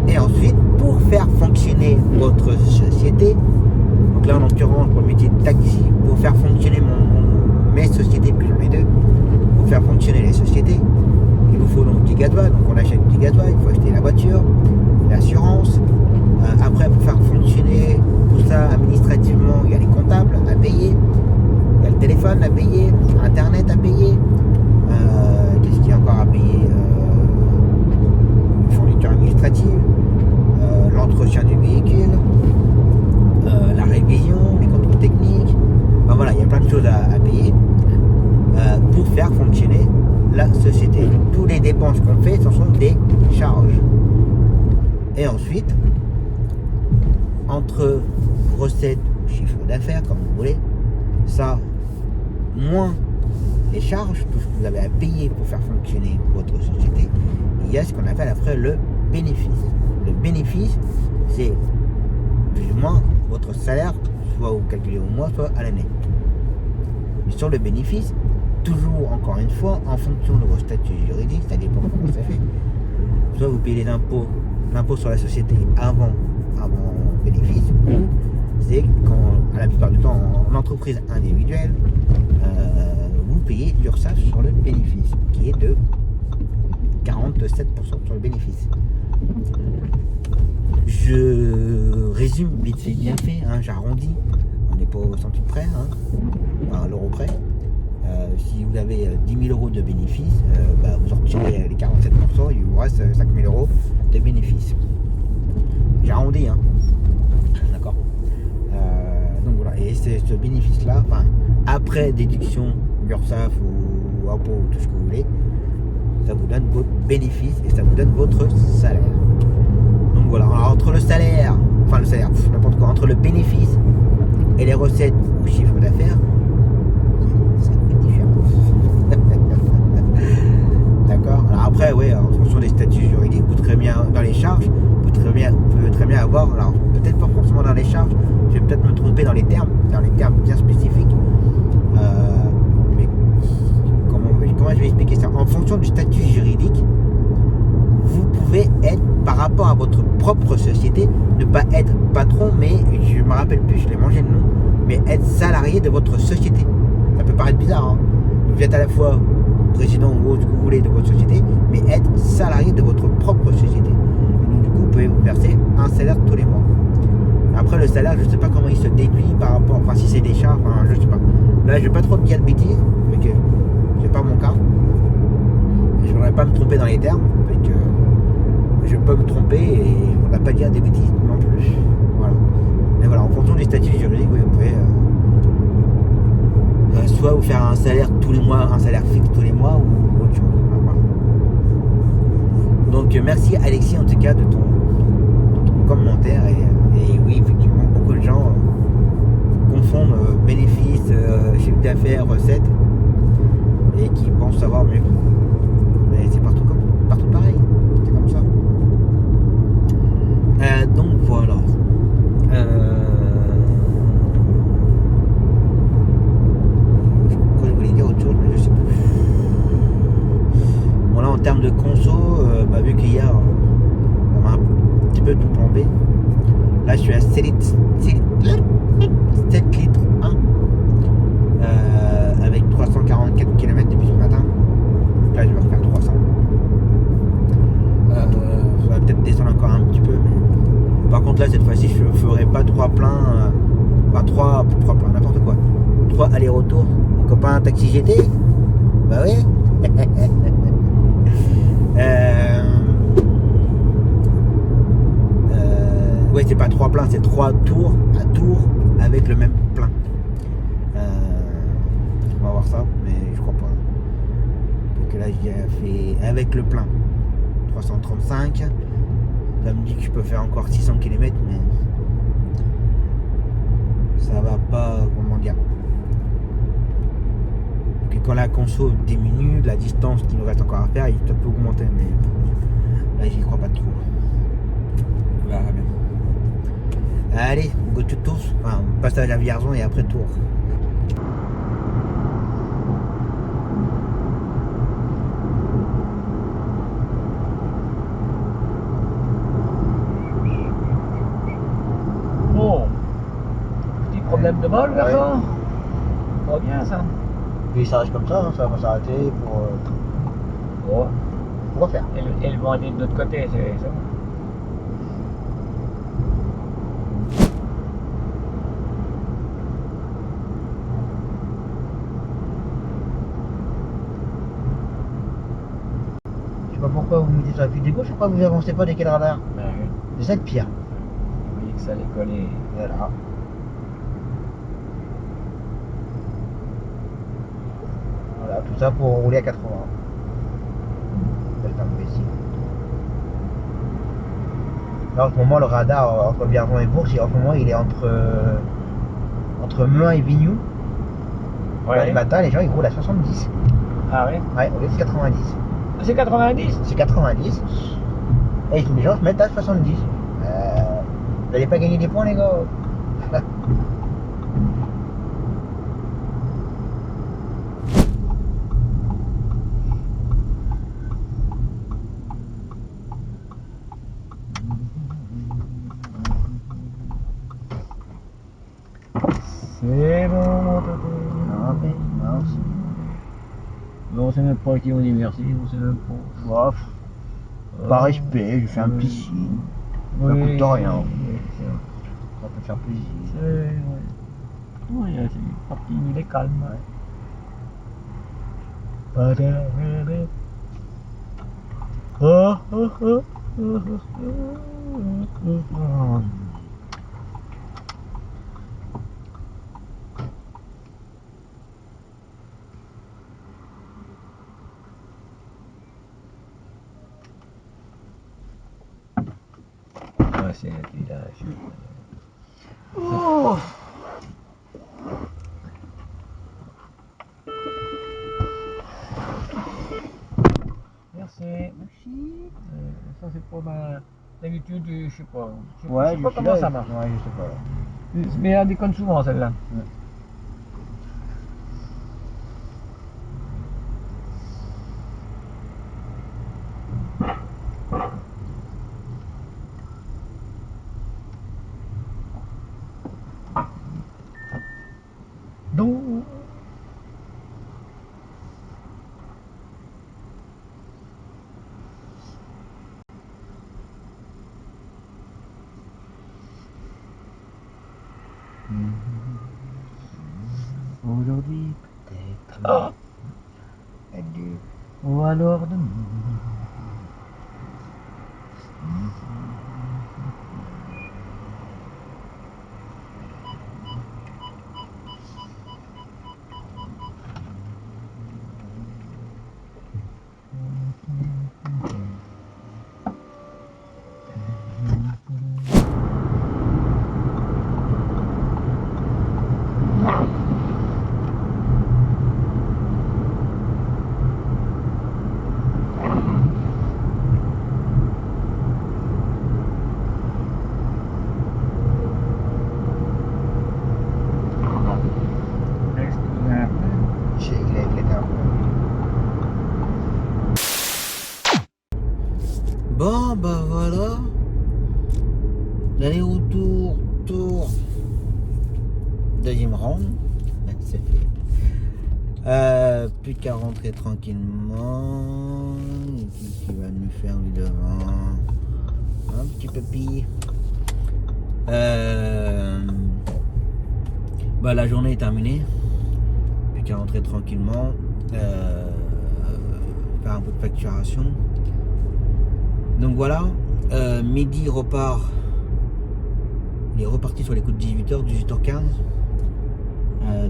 Et ensuite, pour faire fonctionner votre société, donc là en l'occurrence pour le métier de taxi, pour faire fonctionner mes sociétés, plus j'en ai deux, pour faire fonctionner les sociétés, il vous faut donc du gasoil, donc on achète du gasoil, il faut acheter la voiture, l'assurance. Après, pour faire fonctionner tout ça administrativement, il y a les comptables à payer, il y a le téléphone à payer, internet à payer, qu'est-ce qu'il y a encore à payer, les fournitures administratives, l'entretien du véhicule, la révision, les contrôles techniques, enfin voilà, il y a plein de choses à payer pour faire fonctionner la société. Toutes les dépenses qu'on fait, ce sont des charges. Et ensuite, entre recettes, chiffre d'affaires, comme vous voulez, ça, moins les charges, tout ce que vous avez à payer pour faire fonctionner votre société, il y a ce qu'on appelle après le bénéfice. Le bénéfice, c'est plus ou moins votre salaire, soit vous calculez au mois, soit à l'année. Mais sur le bénéfice, toujours encore une fois, en fonction de vos statuts juridiques, ça dépend comment ça fait. Soit vous payez l'impôt sur la société avant bénéfice, ou c'est quand, à la plupart du temps, en entreprise individuelle, vous payez l'URSSAF sur le bénéfice, qui est de 47% sur le bénéfice. Je résume vite fait bien fait, j'arrondis, on n'est pas au centime près, à l'euro près. Si vous avez 10 000 euros de bénéfices, vous en retirez les 47%, il vous reste 5 000 euros de bénéfices. J'ai arrondi, d'accord. Donc voilà, Et c'est ce bénéfice-là, enfin, après déduction l'URSSAF ou impôt ou tout ce que vous voulez, ça vous donne votre bénéfice et ça vous donne votre salaire. Donc voilà, alors, entre le salaire, n'importe quoi, entre le bénéfice et les recettes ou chiffre d'affaires, c'est une différence. D'accord. Alors après, ouais, en fonction des statuts juridiques, vous très bien dans les charges, vous pouvez très bien avoir, alors peut-être pas forcément dans les charges, je vais peut-être me tromper dans les termes bien spécifiques. Mais comment je vais expliquer ça? En fonction du statut juridique, vous pouvez être, par rapport à votre propre société, ne pas être patron, mais je me rappelle plus, je l'ai mangé le nom, mais être salarié de votre société. Ça peut paraître bizarre, hein. Vous êtes à la fois président ou autre que vous voulez de votre société, mais être salarié de votre propre société. Et donc du coup, vous pouvez vous verser un salaire tous les mois. Après le salaire, je ne sais pas comment il se déduit par rapport, enfin si c'est des charges, enfin, je ne sais pas. Là, je ne vais pas trop dire de bêtises, parce que c'est pas mon cas. Je ne voudrais pas me tromper dans les termes, parce que je ne vais pas me tromper et je ne voudrais pas dire des bêtises non plus. Voilà. Mais voilà, en fonction des statuts juridiques, oui, vous pouvez soit vous faire un salaire tous les mois, un salaire fixe tous les mois ou autre chose. Voilà. Donc merci Alexis en tout cas de ton commentaire et oui effectivement beaucoup de gens confondent bénéfices, chiffre d'affaires, recettes et qui pensent savoir mieux. Mais c'est partout pareil, c'est comme ça. Donc voilà. Je voulais dire autre chose, mais je sais plus. Bon là en termes de conso, vu qu'hier on m'a un petit peu tout plombé. Là je suis à 7 litres 1 avec 344 km depuis ce matin. Donc là je vais refaire 300. Ça va peut-être descendre encore un petit peu, mais par contre là cette fois-ci je ne ferai pas 3 pleins, 3 pleins, n'importe quoi. 3 allers-retours. Mon copain taxi GT, bah oui. Ouais, c'est pas 3 pleins, c'est 3 tours à Tours avec le même plein. On va voir ça, mais je crois pas. Donc là j'ai fait avec le plein 335. Ça me dit que je peux faire encore 600 km, mais ça va pas, comment dire. Que quand la conso diminue, la distance qu'il nous reste encore à faire, ça peut augmenter, mais là j'y crois pas trop. On verra bien. Allez, go to Tours, enfin, passage à Vierzon et après Tours. Bon, petit problème de vol, Vierzon. Pas bien ça. Puis ça reste comme ça, hein, ça va s'arrêter pour refaire. Et le vent est de l'autre côté, c'est ça. Je sais pas pourquoi vous mettez sur la fuite des gauche, pourquoi vous avancez pas dès qu'il y a le radar. C'est ça le pire. Vous voyez que ça allait coller. Voilà. Voilà, tout ça pour rouler à 80. Belle imbécile. Là en ce moment le radar entre Vierzon et Bourges, en ce moment il est entre Meuin et Vignoux. Ouais. Le matin les gens ils roulent à 70. Ah ouais. Ouais, au lieu de 90. C'est 90. C'est 90. Et les gens se mettent à 70. Vous n'allez pas gagner des points les gars. C'est bon, Ah mais mince. mais on sait même pas qui on dit merci, on sait même pas. Bof. Par respect, je fais un petit signe. Ça coûte rien. Oui, c'est vrai. Ça peut faire plaisir. C'est vrai. Oui, c'est parti, il est calme. c'est il a. Oh. Merci. Ça c'est pour ma. D'habitude, je sais pas. Je sais pas comment ça marche. Ouais, je sais pas. Mais elle déconne souvent celle-là. Ouais. Donc. Aujourd'hui, peut-être. Oh. Adieu. Ou alors demain. Bon, bah voilà. L'aller-retour, tour. Deuxième round. C'est fait. Plus qu'à rentrer tranquillement. Qui va nous faire du devant. Un petit papy. Bah, la journée est terminée. Plus qu'à rentrer tranquillement. Faire un peu de facturation. Donc voilà, midi repart. Il est reparti sur les coups de 18h, 18h15.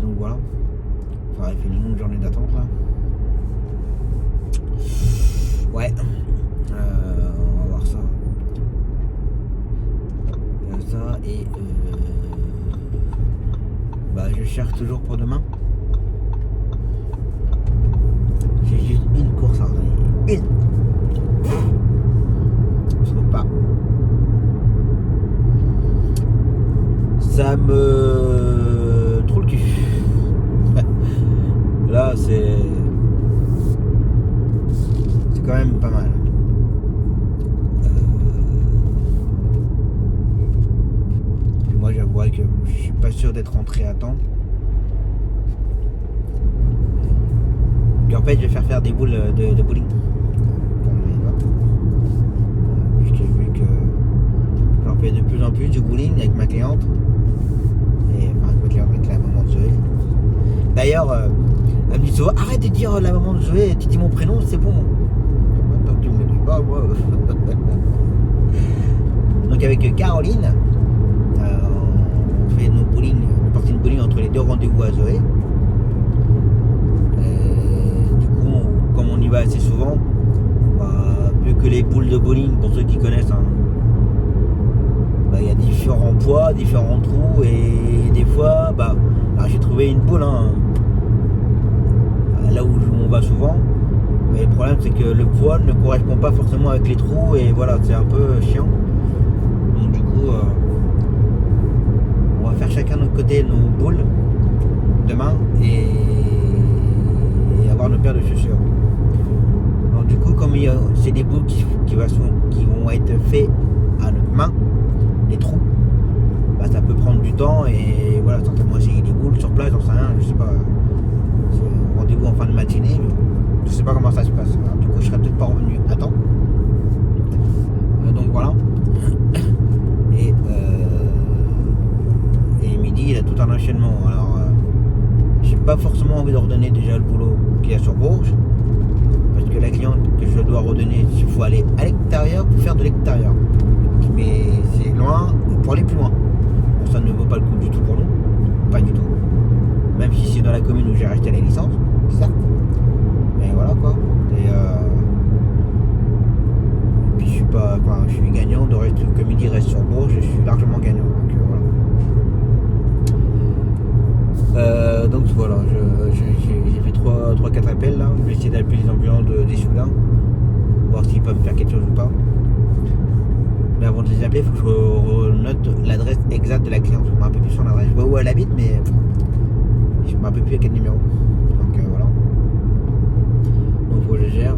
Donc voilà. Enfin, il fait une longue journée d'attente là. Ouais. On va voir ça. Ça et bah je cherche toujours pour demain. J'ai juste une course à donner. Une. Je trouve pas. Ça me trouve le cul. Là c'est quand même pas mal. Moi j'avoue que je suis pas sûr d'être rentré à temps. Puis en fait je vais faire des boules de bowling pour mes gars. Puisque j'ai vu que j'en fais de plus en plus du bowling avec ma cliente. Et enfin avec ma cliente, avec la maman de Zoé. D'ailleurs elle me dit souvent arrête de dire la maman de Zoé, tu dis mon prénom, c'est bon. Tant que tu me le dis pas moi. Donc avec Caroline, on fait nos bowling, une partie de bowling entre les deux rendez-vous à Zoé. Du coup, comme on y va assez souvent, bah, vu que les boules de bowling, pour ceux qui connaissent, hein, bah, y a différents poids, différents trous, et des fois, bah, alors j'ai trouvé une boule hein, là où on va souvent, mais le problème c'est que le poids ne correspond pas forcément avec les trous, et voilà, c'est un peu chiant. Donc du coup, on va faire chacun de notre côté nos boules demain et avoir nos paires de chaussures. Donc du coup, comme c'est des boules qui vont être faits à notre main, les trous, bah, ça peut prendre du temps et voilà, certainement essayer des boules sur place, j'en sais rien, je sais pas. C'est un rendez-vous en fin de matinée, mais je sais pas comment ça se passe. Alors, du coup, je serai peut-être pas revenu à temps. Donc voilà. Et midi, il a tout un enchaînement. Alors, j'ai pas forcément envie de redonner déjà le boulot qu'il y a sur Bourges, parce que la cliente que je dois redonner, il faut aller à l'extérieur pour faire de l'extérieur. Mais c'est loin pour aller plus loin. Bon, ça ne vaut pas le coup du tout pour nous, pas du tout. Même si c'est dans la commune où j'ai racheté la licence, certes. Mais voilà quoi. Et puis je suis gagnant de rester que midi reste sur Bourges. Donc voilà, j'ai fait 3-4 appels là. Je vais essayer d'appeler les ambulances des Soudains, voir s'ils peuvent me faire quelque chose ou pas. Mais avant de les appeler, il faut que je note l'adresse exacte de la cliente. Je me rappelle plus son adresse. Je vois où elle habite, mais je me rappelle plus à quel numéro. Donc voilà. Donc il faut que je gère.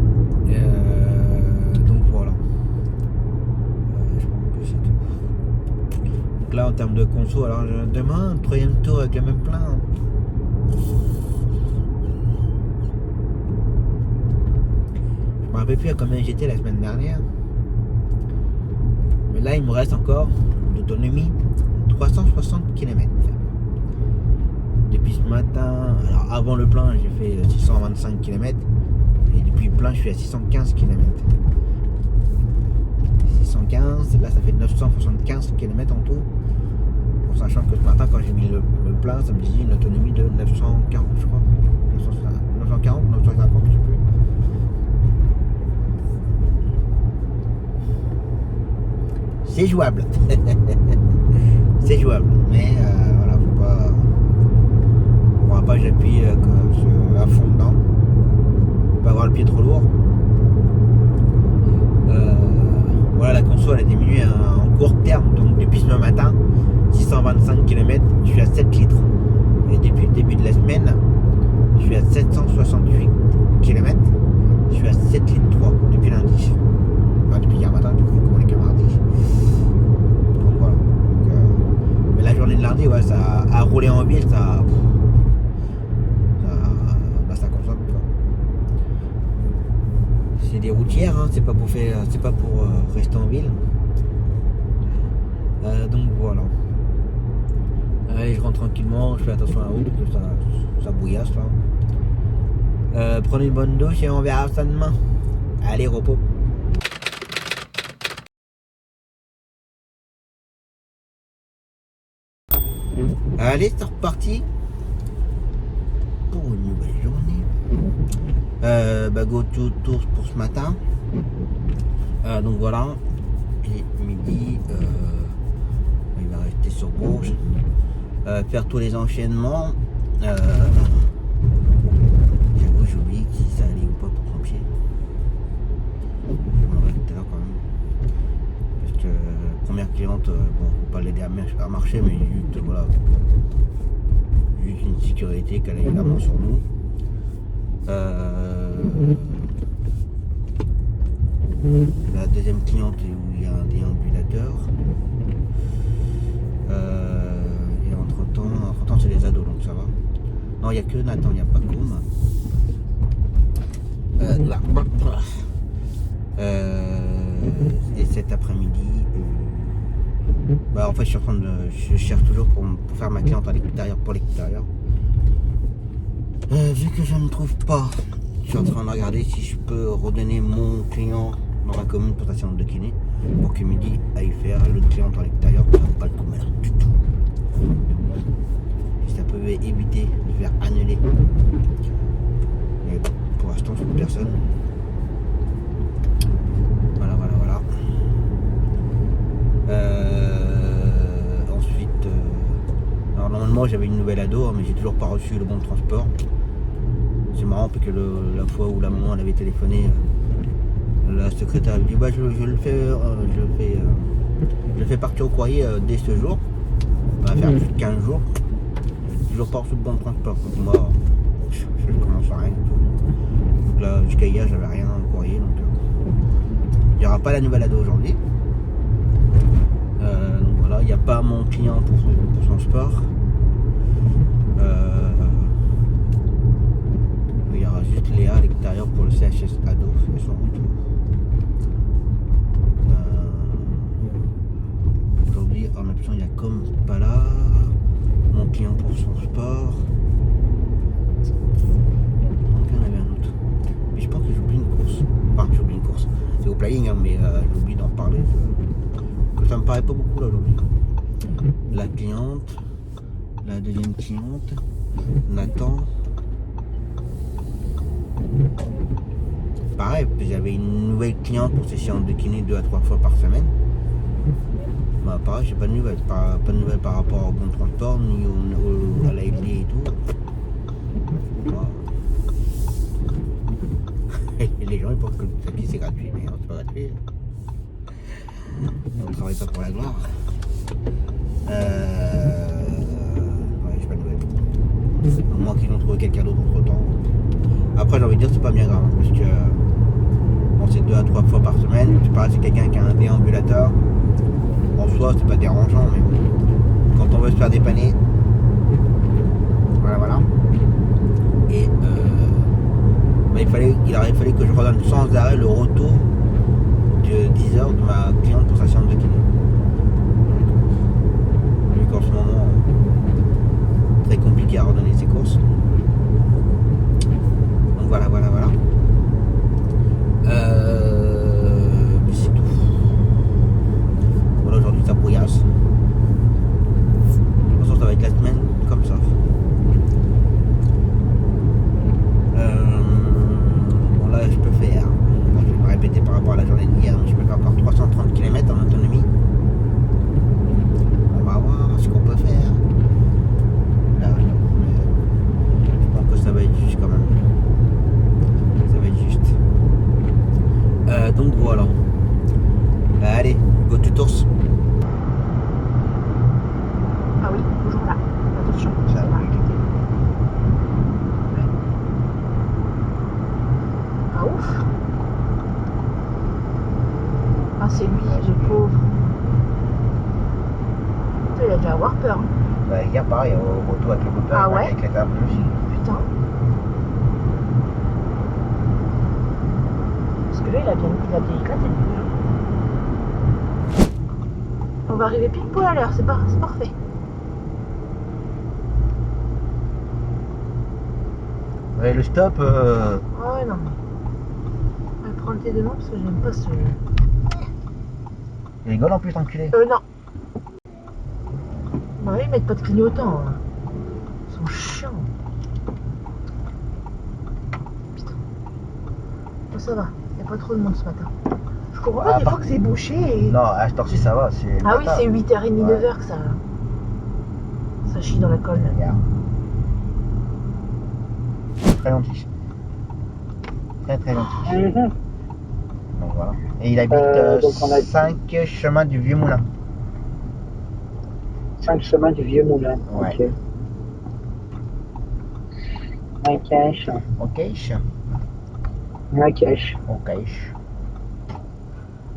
Donc voilà. Je pense que c'est tout. Donc là en termes de conso, alors demain, 3e tour avec le même plein. Je me rappelle plus à combien j'étais la semaine dernière. Mais là il me reste encore d'autonomie 360 km. Depuis ce matin, alors avant le plein j'ai fait 625 km et depuis le plein je suis à 615 km. 615, là ça fait 975 km en tout. En sachant que ce matin quand j'ai mis le plein ça me disait une autonomie de 940 je crois. 940, 950 je sais plus. C'est jouable. C'est jouable. Mais voilà, faut pas. On va pas que j'appuie à fond dedans. Pas avoir le pied trop lourd. Voilà, la conso elle a diminué en court terme. Donc depuis ce matin, 625 km, je suis à 7 litres. Et depuis le début de la semaine, je suis à 768 km. Je suis à 7 litres 3 depuis lundi. Enfin, depuis hier matin, du coup, comme on est que mardi. Donc voilà. Donc, mais la journée de lundi, ouais, ça a roulé en ville, ça consomme quoi. C'est des routières, hein, c'est pas pour rester en ville. Donc voilà. Allez, je rentre tranquillement, je fais attention à la route, parce que ça bouillasse là. Prenez une bonne douche et on verra ça demain. Allez, repos. Allez, c'est reparti pour une nouvelle journée. Go to tour pour ce matin. Donc voilà. Et midi, il va rester sur Bourges. Faire tous les enchaînements. J'avoue, j'oublie si ça allait ou pas pour son pied. On va rester là quand même. Parce que première cliente, bon, faut pas l'aider à marcher, mais juste voilà. Juste une sécurité qu'elle ait la main sur nous. La deuxième cliente où il y a un déambulateur. Et entre temps c'est les ados donc ça va. Non, il n'y a que Nathan, il n'y a pas Koum. Et cet après-midi, en fait je cherche toujours pour faire ma cliente à l'extérieur pour l'extérieur. Vu que je ne trouve pas, je suis en train de regarder si je peux redonner mon client dans la commune pour sa séance de kiné pour que midi aille faire l'autre client à l'extérieur. Ça ne vaut pas le coup du tout. Si ça peut éviter de faire annuler. Mais bon, pour l'instant je trouve personne. Voilà. Ensuite, alors normalement j'avais une nouvelle ado, mais j'ai toujours pas reçu le bon de transport. C'est marrant parce que la fois où la maman elle avait téléphoné, la secrétaire avait dit je le fais partir au courrier dès ce jour. Ça va faire plus de 15 jours. J'ai toujours pas reçu de bon de transport. Donc moi je commence à rien du tout. Donc là jusqu'à hier j'avais rien au courrier, donc il n'y aura pas la nouvelle ado aujourd'hui. Donc voilà, il n'y a pas mon client pour son sport. Il y aura juste Léa à l'extérieur pour le CHS ado et son retour. Aujourd'hui en option il y a comme pas là. Mon client pour son sport. Donc il y en avait un autre. Mais je pense que j'oublie une course. Enfin j'oublie une course. C'est au planning hein, mais j'oublie d'en parler. Que ça me paraît pas beaucoup là aujourd'hui. La cliente. La deuxième cliente. Nathan. Pareil, j'avais une nouvelle cliente pour ses séances de kiné 2 à 3 fois par semaine. Pareil, j'ai pas de nouvelles. Pas de nouvelles par rapport au bon transport, ni à la LD et tout. c'est pas gratuit. On ne travaille pas pour la gloire. Ouais, je sais pas de nouvelles. Au moins qu'ils ont trouvé quelqu'un d'autre entre temps. Après, j'ai envie de dire, c'est pas bien grave, parce que bon, c'est 2 à 3 fois par semaine. C'est pareil, c'est quelqu'un qui a un déambulateur. En soi, c'est pas dérangeant, mais quand on veut se faire dépanner, voilà. Et il aurait fallu que je redonne sans arrêt le retour de 10 heures de ma cliente pour sa séance de kiné. Vu qu'en ce moment, très compliqué à redonner ses courses. Donc voilà. Puis c'est tout. Voilà, aujourd'hui ça brouillasse. De toute façon, ça va être la semaine comme ça. Bon là, je peux faire. Je vais me répéter par rapport à la journée d'hier, mais je peux faire encore 330 km en autonomie. On va voir ce qu'on peut faire. Là, je pense que ça va être juste quand même. Ça va être juste. Donc voilà. Allez, go to tours. Ah oui, toujours là. Attention, Ça ça va. va arrêter. Ouais. Ah ouf. Ah c'est lui, le pauvre. Putain, il a dû avoir peur. Hein. Bah, hier pareil, au retour avec le copain, Ah ouais avec la table aussi. Putain. Parce que là, il a bien éclaté. On va arriver pile poil à l'heure, c'est parfait. Ouais, le stop. Oh ouais, non. On va prendre le thé demain parce que j'aime pas ce. Il rigole en plus, enculé. Non. Bah oui, ils mettent pas de clignotant. Hein. Ils sont chiants. Putain. Bon, ça va, il n'y a pas trop de monde ce matin. Je comprends pas des fois que c'est bouché et. Non, à cette heure-ci, ça va. Ah oui, c'est 8h30, Ouais. 9h que ça. Ça chie dans la colle. Regarde. Très gentil. Très gentil. Donc voilà. Et il habite donc on a 5 chemins du Vieux Moulin. 5 chemins du Vieux Moulin. Ouais. Ok. Ok.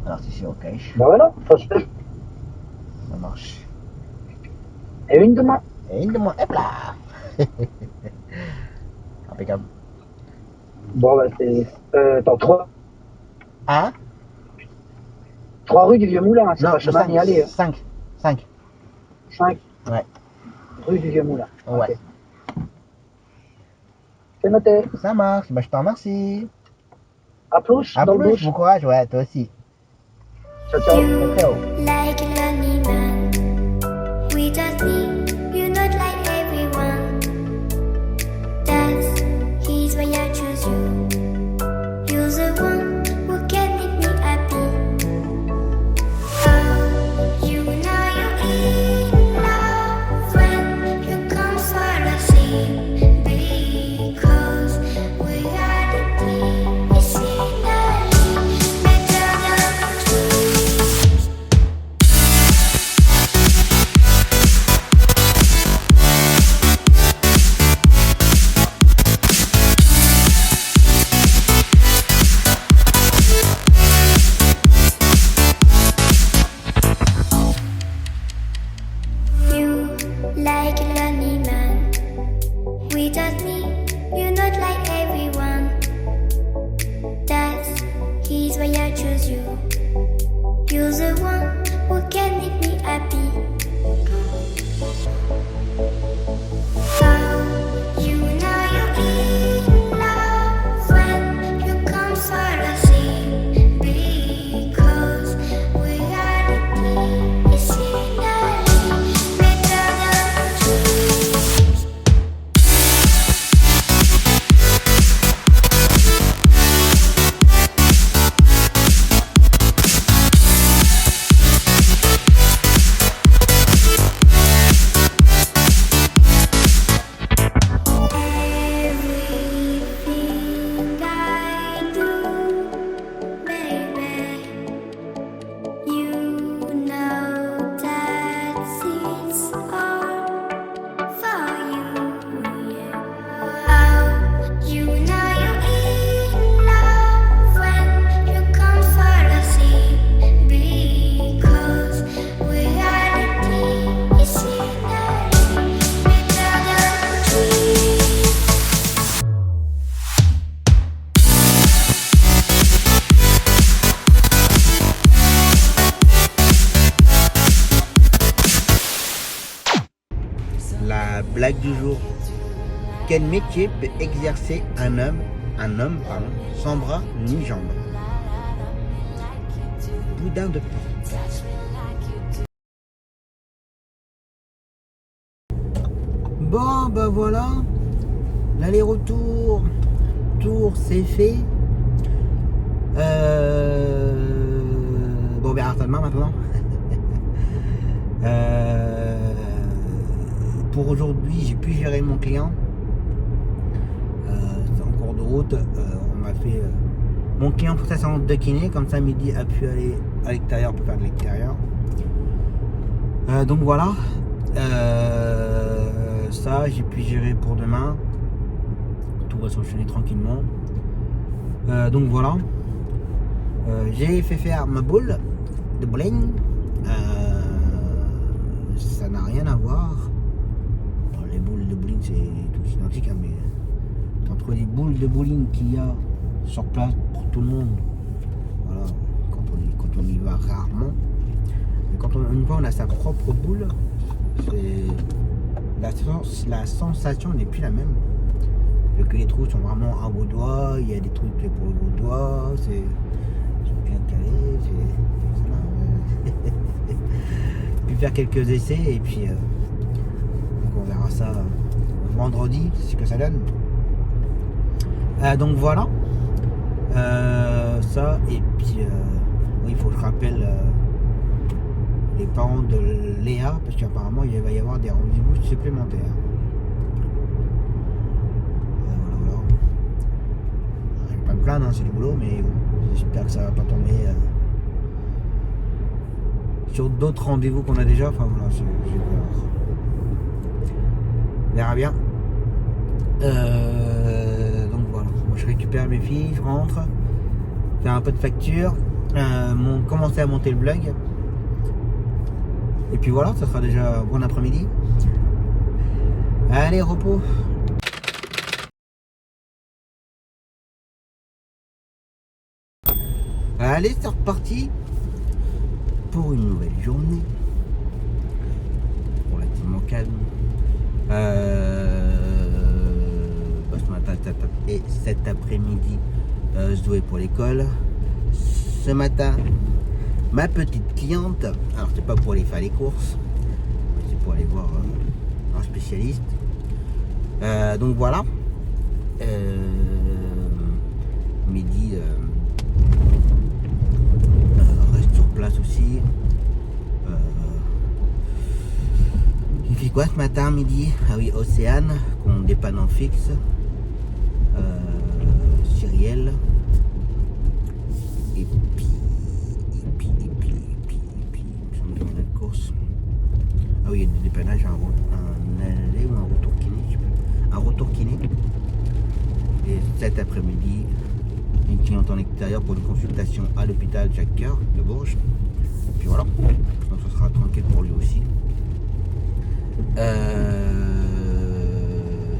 Alors si c'est ok, Bah voilà, ça se fait. ça marche. Et une demain. Et une de moi, hop là. Impeccable. Bon, bah c'est. Attends, 3 Hein? rue du Vieux Moulin, hein, c'est pas chemin ni aller. 5. 5 Ouais. rue du Vieux Moulin. Ouais. Ok. C'est noté. Ça marche. Bah je te remercie. À plus, À dans le plus, bouche. bon courage, ouais, toi aussi. Ciao, ciao. Ciao. Like a lonely man without me, you're not like everyone. That's why I choose you. You're the one who can make me happy. Oh, you know you're in love when you come for the sea. Because we are the medicinally better than trees. Quel métier peut exercer un homme sans bras ni jambes? Boudin de pain. Bon, ben voilà. L'aller-retour. Tour, c'est fait. Bon, ben, harcèlement maintenant. Pour aujourd'hui, j'ai pu gérer mon client. C'est en cours de route. On m'a fait mon client pour sa séance de kiné. Comme ça, midi, a pu aller à l'extérieur pour faire de l'extérieur. Donc voilà. Ça, j'ai pu gérer pour demain. Tout va s'enchaîner tranquillement. Donc voilà. J'ai fait faire ma boule de bowling. Ça n'a rien à voir. Bon, les boules de bowling c'est tout identique, hein, mais entre les boules de bowling qu'il y a sur place pour tout le monde, voilà, quand on y va rarement, mais quand une fois on a sa propre boule, la sensation n'est plus la même. Que les trous sont vraiment à vos doigts, il y a des trucs pour vos doigts, c'est bien calé, puis faire quelques essais et puis on verra ça vendredi, c'est ce que ça donne. Donc voilà, ça, et puis il faut que je rappelle les parents de Léa, parce qu'apparemment il va y avoir des rendez-vous supplémentaires. Je vais pas me plaindre, hein, c'est du boulot, mais bon, j'espère que ça va pas tomber sur d'autres rendez-vous qu'on a déjà. Enfin voilà, j'ai peur. On verra bien. Donc voilà, moi je récupère mes filles, je rentre, faire un peu de facture, commencer à monter le blog. Et puis voilà, ça sera déjà bon après-midi. Allez, repos. Allez, c'est reparti pour une nouvelle journée relativement calme. Ce matin et cet après-midi, Zoé pour l'école. Ce matin, ma petite cliente, alors c'est pas pour aller faire les courses, c'est pour aller voir un spécialiste. Donc voilà. Midi. Reste sur place aussi. Il fait quoi ce matin, midi? Ah oui, Océane, qu'on dépanne en fixe. Cyrielle. Et puis, on a de course. Ah oui, il y a des dépannages, un aller ou un retour kiné, je sais pas. Un retour kiné. Et cet après-midi, une cliente en extérieur pour une consultation à l'hôpital Jacques Coeur de Bourges. Et puis voilà, donc ce sera tranquille pour lui aussi.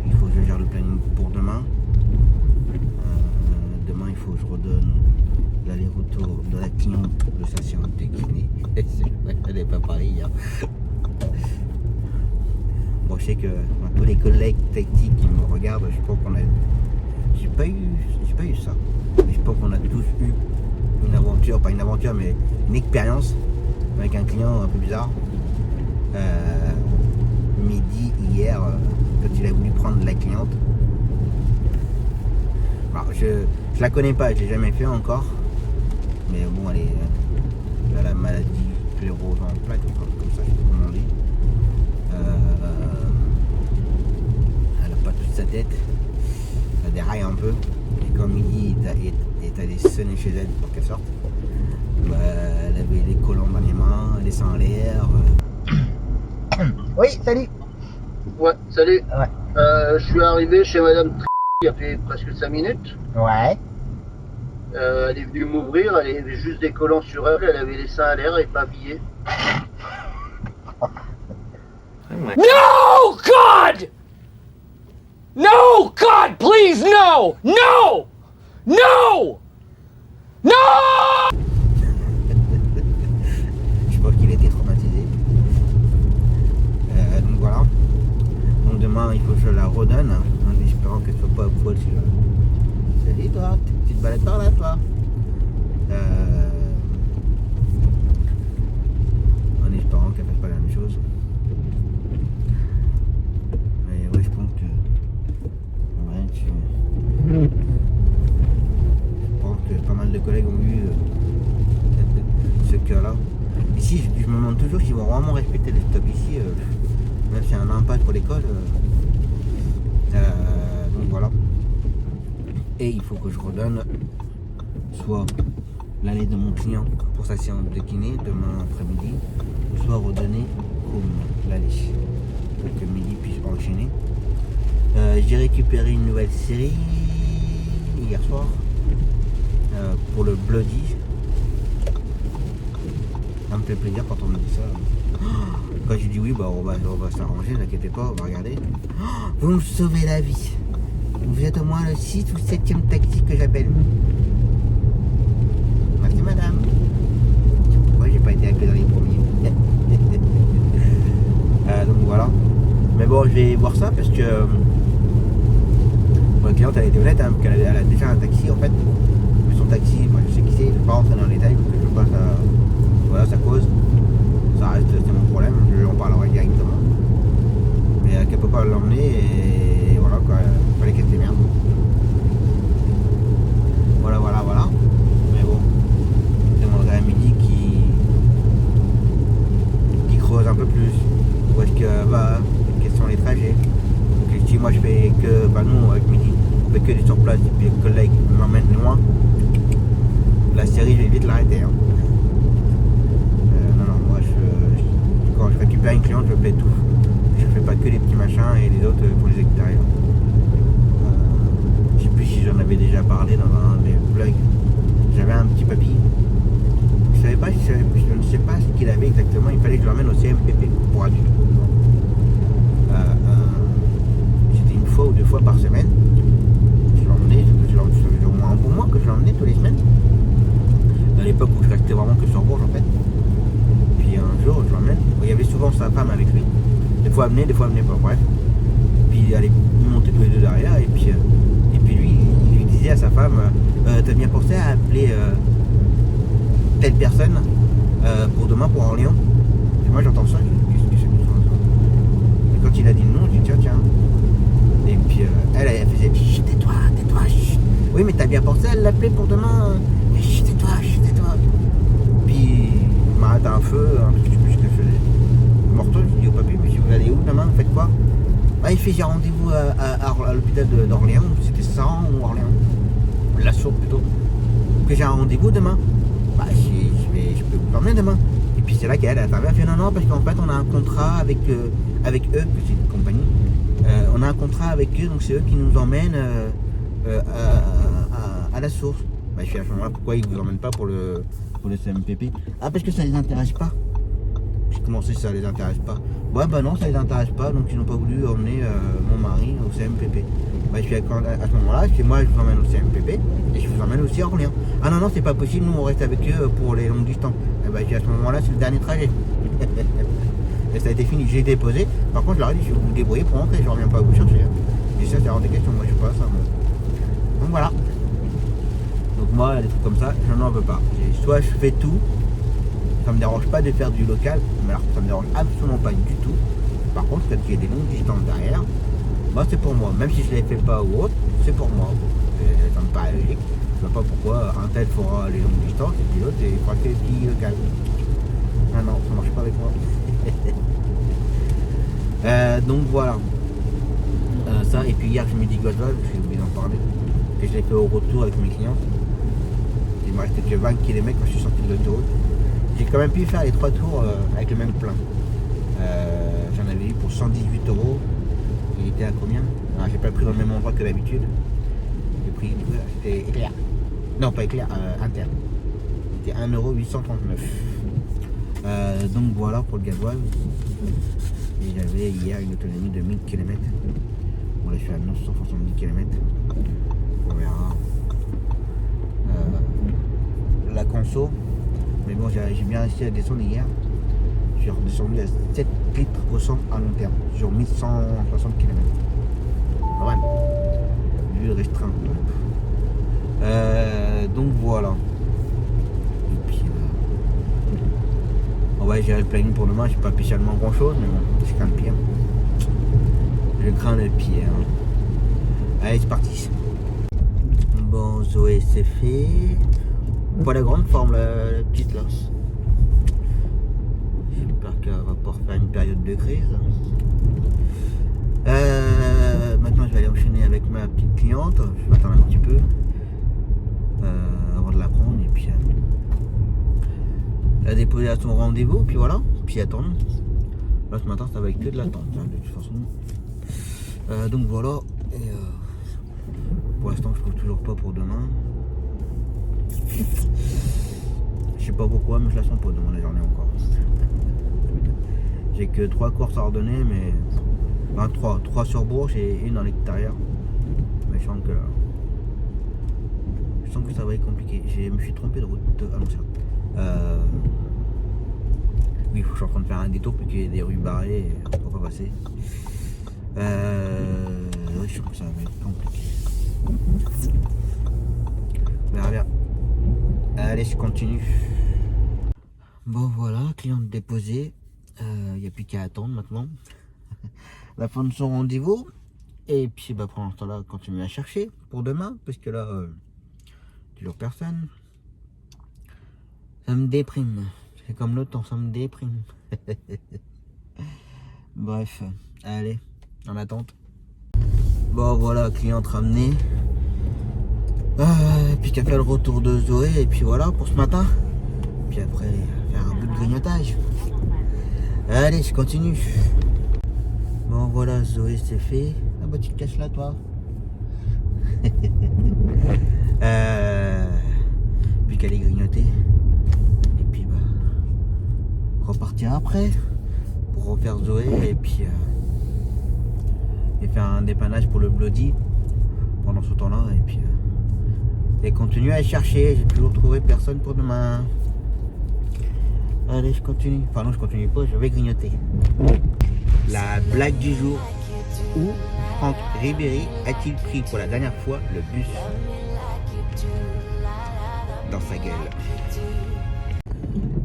Il faut que je gère le planning pour demain. Demain, il faut que je redonne l'aller-retour de la cliente de sa séance de kiné. Elle n'est pas pareille. Hein. Bon, je sais que tous les collègues techniques qui me regardent, je pense qu'on a... J'ai pas eu ça. Mais je pense qu'on a tous eu une aventure, pas une aventure, mais une expérience avec un client un peu bizarre. Midi, hier, quand il a voulu prendre la cliente. Alors, je la connais pas, je l'ai jamais fait encore. Mais bon, elle a la maladie sclérose en plaques, comme ça, je sais pas comment on dit. Elle a pas toute sa tête. Elle déraille un peu. Et quand midi est allé sonner chez elle pour qu'elle sorte, bah, elle avait les collants dans les mains, les seins en l'air. Oui, salut. Ouais, salut. Ouais. Je suis arrivé chez Madame il y a fait presque 5 minutes. Ouais. Elle est venue m'ouvrir, elle avait juste des collants sur elle, elle avait les seins à l'air et pas habillée. No, God! No, God, please, no! No! No! No! Je pense qu'il était traumatisé. Donc voilà. Donc demain, il faut que je la redonne. espérant qu'elle soit pas folle si je... Salut toi, tu te balades par là toi. En espérant qu'elle fasse pas la même chose. Mais ouais, je pense que... Ouais, je pense que pas mal de collègues ont eu ce cas-là. Ici, je me demande toujours s'ils vont vraiment respecter les stops ici, même s'il y a un impact pour l'école. Donc voilà. Et il faut que je redonne soit l'allée de mon client pour sa séance de kiné demain après-midi, soit redonner comme l'allée pour que midi puisse enchaîner. J'ai récupéré une nouvelle série hier soir pour le Bloody. Ça me fait plaisir quand on me dit ça. Quand j'ai dit oui, bah on va s'arranger, ne t'inquiétez pas, on va regarder. Vous me sauvez la vie. Vous êtes au moins le 6 ou 7e taxi que j'appelle. Merci madame. Pourquoi j'ai pas été appelé dans les premiers. Donc voilà. Mais bon, je vais voir ça parce que la cliente elle était honnête, hein, qu'elle a déjà un taxi en fait. Mais son taxi, moi je sais qui c'est, je ne vais pas rentrer dans les détails parce que je passe à... Voilà sa cause. Ça reste, c'est mon problème, je en parlerai directement. Mais qu'elle peut pas l'emmener et voilà quoi, il fallait qu'elle s'émerde. Voilà. Mais bon, je demanderai à midi qui creuse un peu plus. Où est-ce que va, quels sont les trajets. Donc si moi je fais que, bah nous avec midi, on fait que du sur place et puis les collègues m'emmènent loin, la série je vais vite l'arrêter. Hein. Quand je récupère une cliente, je fais tout. Je fais pas que les petits machins et les autres pour les extérieurs. Je sais plus si j'en avais déjà parlé dans un des vlogs. J'avais un petit papy. Je ne sais pas ce qu'il avait exactement. Il fallait que je l'emmène au CMPP pour adultes. C'était une fois ou 2 fois par semaine. Je l'emmenais, au moins un bon mois que je l'emmenais tous les semaines. À l'époque où je restais vraiment que sur Bourges en fait. Puis un jour, je l'emmène. Il y avait souvent sa femme avec lui. Des fois amené, des fois amené pas, bref. Puis il allait monter tous les deux derrière. Et puis lui, il lui disait à sa femme, t'as bien pensé à appeler telle personne pour demain pour Orléans. Et moi j'entends ça, je dis, qu'est-ce que c'est que ça? Et quand il a dit non, je dis tiens. Et puis elle faisait, chut, tais-toi, chut. Oui mais t'as bien pensé à l'appeler pour demain. Chut, tais-toi. Puis il m'arrête un feu, je sais plus ce que je faisais. Mortel, je dis au papy, mais si vous allez où demain, vous faites quoi? Ah, il fait j'ai rendez-vous à l'hôpital d'Orléans, c'était Saran ou Orléans? La Source plutôt. Que j'ai un rendez-vous demain. Bah je peux vous emmener demain. Et puis c'est là qu'elle intervient, elle fait non parce qu'en fait on a un contrat avec eux, que c'est une compagnie. On a un contrat avec eux, donc c'est eux qui nous emmènent à la source. Bah je suis à ce moment-là, pourquoi ils vous emmènent pas pour le CMPP? Ah parce que ça les intéresse pas. J'ai commencé ça les intéresse pas. Ouais bah non ça les intéresse pas, donc ils n'ont pas voulu emmener mon mari au CMPP. Bah je suis à ce moment-là, c'est moi je vous emmène au CMPP et je vous emmène aussi à Orléans. Ah non c'est pas possible, nous on reste avec eux pour les longues distances. Et bah à ce moment-là c'est le dernier trajet. Et ça a été fini, j'ai déposé. Par contre je leur ai dit je vais vous débrouiller pour rentrer, je reviens pas vous chercher. Et ça c'est hors des questions, moi je suis pas ça. Moi. Donc voilà. Donc moi des trucs comme ça, je n'en veux pas. Soit je fais tout. Ça me dérange pas de faire du local, mais alors ça me dérange absolument pas du tout. Par contre, quand il y a des longues distances derrière, moi c'est pour moi. Même si je ne les fais pas ou autre, c'est pour moi. Et ça me paraît logique. Je ne vois pas pourquoi un tel fera les longues distances et puis l'autre il fera que les petits locales. Non, ça marche pas avec moi. Donc voilà. Ça, et puis hier je me dis Godval, j'ai oublié d'en parler, que je l'ai fait au retour avec mes clients. Il me restait que 20 km quand je suis sorti de l'autoroute. J'ai quand même pu faire les 3 tours avec le même plein. J'en avais eu pour 118 €. Il était à combien? Alors, j'ai pas pris dans le même endroit que d'habitude. J'ai pris, c'était Éclair. Non, pas Éclair, Inter. C'était 1,839 €. Donc voilà pour le gasoil. Et j'avais hier une autonomie de 1000 km. Bon là je suis à 970 km. On verra. La conso. Mais bon, j'ai bien réussi à descendre hier. Je suis redescendu à 7 litres au 100 à long terme, sur 1160 km. Pas mal. machin. Donc voilà. Et puis on va gérer le planning pour demain. J'ai pas spécialement grand chose, mais bon, je crains le pire. Je crains le pire. Allez, c'est parti. Bon, Zoé, c'est fait. Pas la grande forme, la petite là. J'espère qu'elle va pouvoir faire une période de crise. Maintenant, je vais aller enchaîner avec ma petite cliente. Je vais attendre un petit peu avant de la prendre et puis la déposer à son rendez-vous. Puis voilà, puis attendre. Là, ce matin, ça va être que de l'attente, hein, de toute façon. Donc voilà. Et pour l'instant, je trouve toujours pas pour demain. Je sais pas pourquoi, mais je la sens pas demain la journée encore. J'ai que 3 courses à ordonner, mais 3 sur Bourges et une dans l'extérieur. Mais je sens que ça va être compliqué. Je me suis trompé de route. Ah non, c'est là. Oui, je suis en train de faire un détour puis qu'il y a des rues barrées et on peut pas passer. Oui, je sens que ça va être compliqué. On verra bien. Allez, je continue. Bon voilà, cliente déposée. Il n'y a plus qu'à attendre maintenant la fin de son rendez-vous. Et puis bah, pour l'instant là, continuer à chercher pour demain, parce que là, toujours personne. Ça me déprime. C'est comme le temps, ça me déprime. Bref, allez, en attente. Bon voilà, cliente ramenée. Puis qu'à faire le retour de Zoé, et puis voilà pour ce matin. Puis après, faire un bout de grignotage. Allez, je continue. Bon voilà, Zoé c'est fait. Ah bah tu te caches là toi. Puis qu'elle est grignotée. Et puis bah repartir après pour refaire Zoé et puis et faire un dépannage pour le Bloody pendant ce temps là et puis et continuer à chercher. J'ai toujours trouvé personne pour demain. Allez, je continue. Enfin non, je continue pas, je vais grignoter. La blague du jour. Où Franck Ribéry a-t-il pris pour la dernière fois le bus dans sa gueule?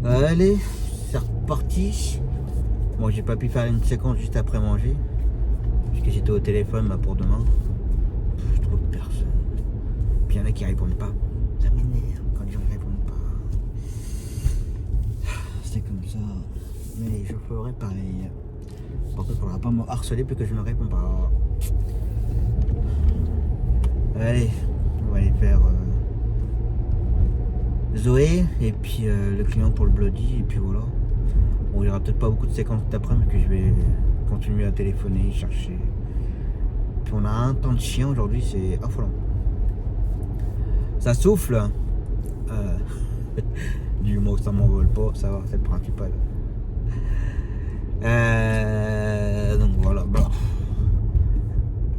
Allez, c'est reparti. Bon, j'ai pas pu faire une séquence juste après manger. Parce que j'étais au téléphone bah, pour demain. Je trouve personne. Puis il y en a qui répondent pas. Ça m'énerve quand les gens ne répondent pas. C'est comme ça. Mais je ferai pareil. Par contre, il ne faudra pas me harceler plus que je ne réponds pas. Allez, on va aller faire Zoé et puis le client pour le Bloody et puis voilà. Bon, il n'y aura peut-être pas beaucoup de séquences d'après mais que je vais continuer à téléphoner, chercher. Puis on a un temps de chien aujourd'hui, c'est affolant. Ça souffle. Du moment que ça m'envole pas, ça va, c'est le principal. Donc voilà, bon.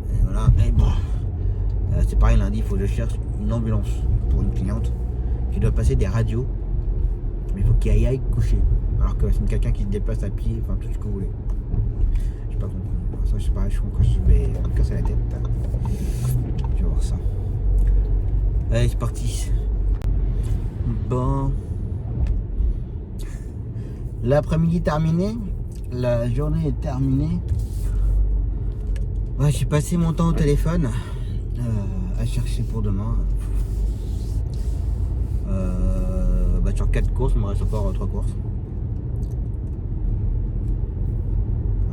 Et voilà, et bon. C'est pareil, lundi, il faut que je cherche une ambulance pour une cliente qui doit passer des radios. Mais il faut qu'elle aille coucher. Alors que c'est quelqu'un qui se déplace à pied, enfin tout ce que vous voulez. Je sais pas compris. Ça, je sais pas, je crois que je vais me casser la tête. Je vais voir ça. Allez, c'est parti. Bon. L'après-midi terminé. La journée est terminée. Ouais, j'ai passé mon temps au téléphone à chercher pour demain. Bah, sur 4 courses, il me reste encore 3 courses.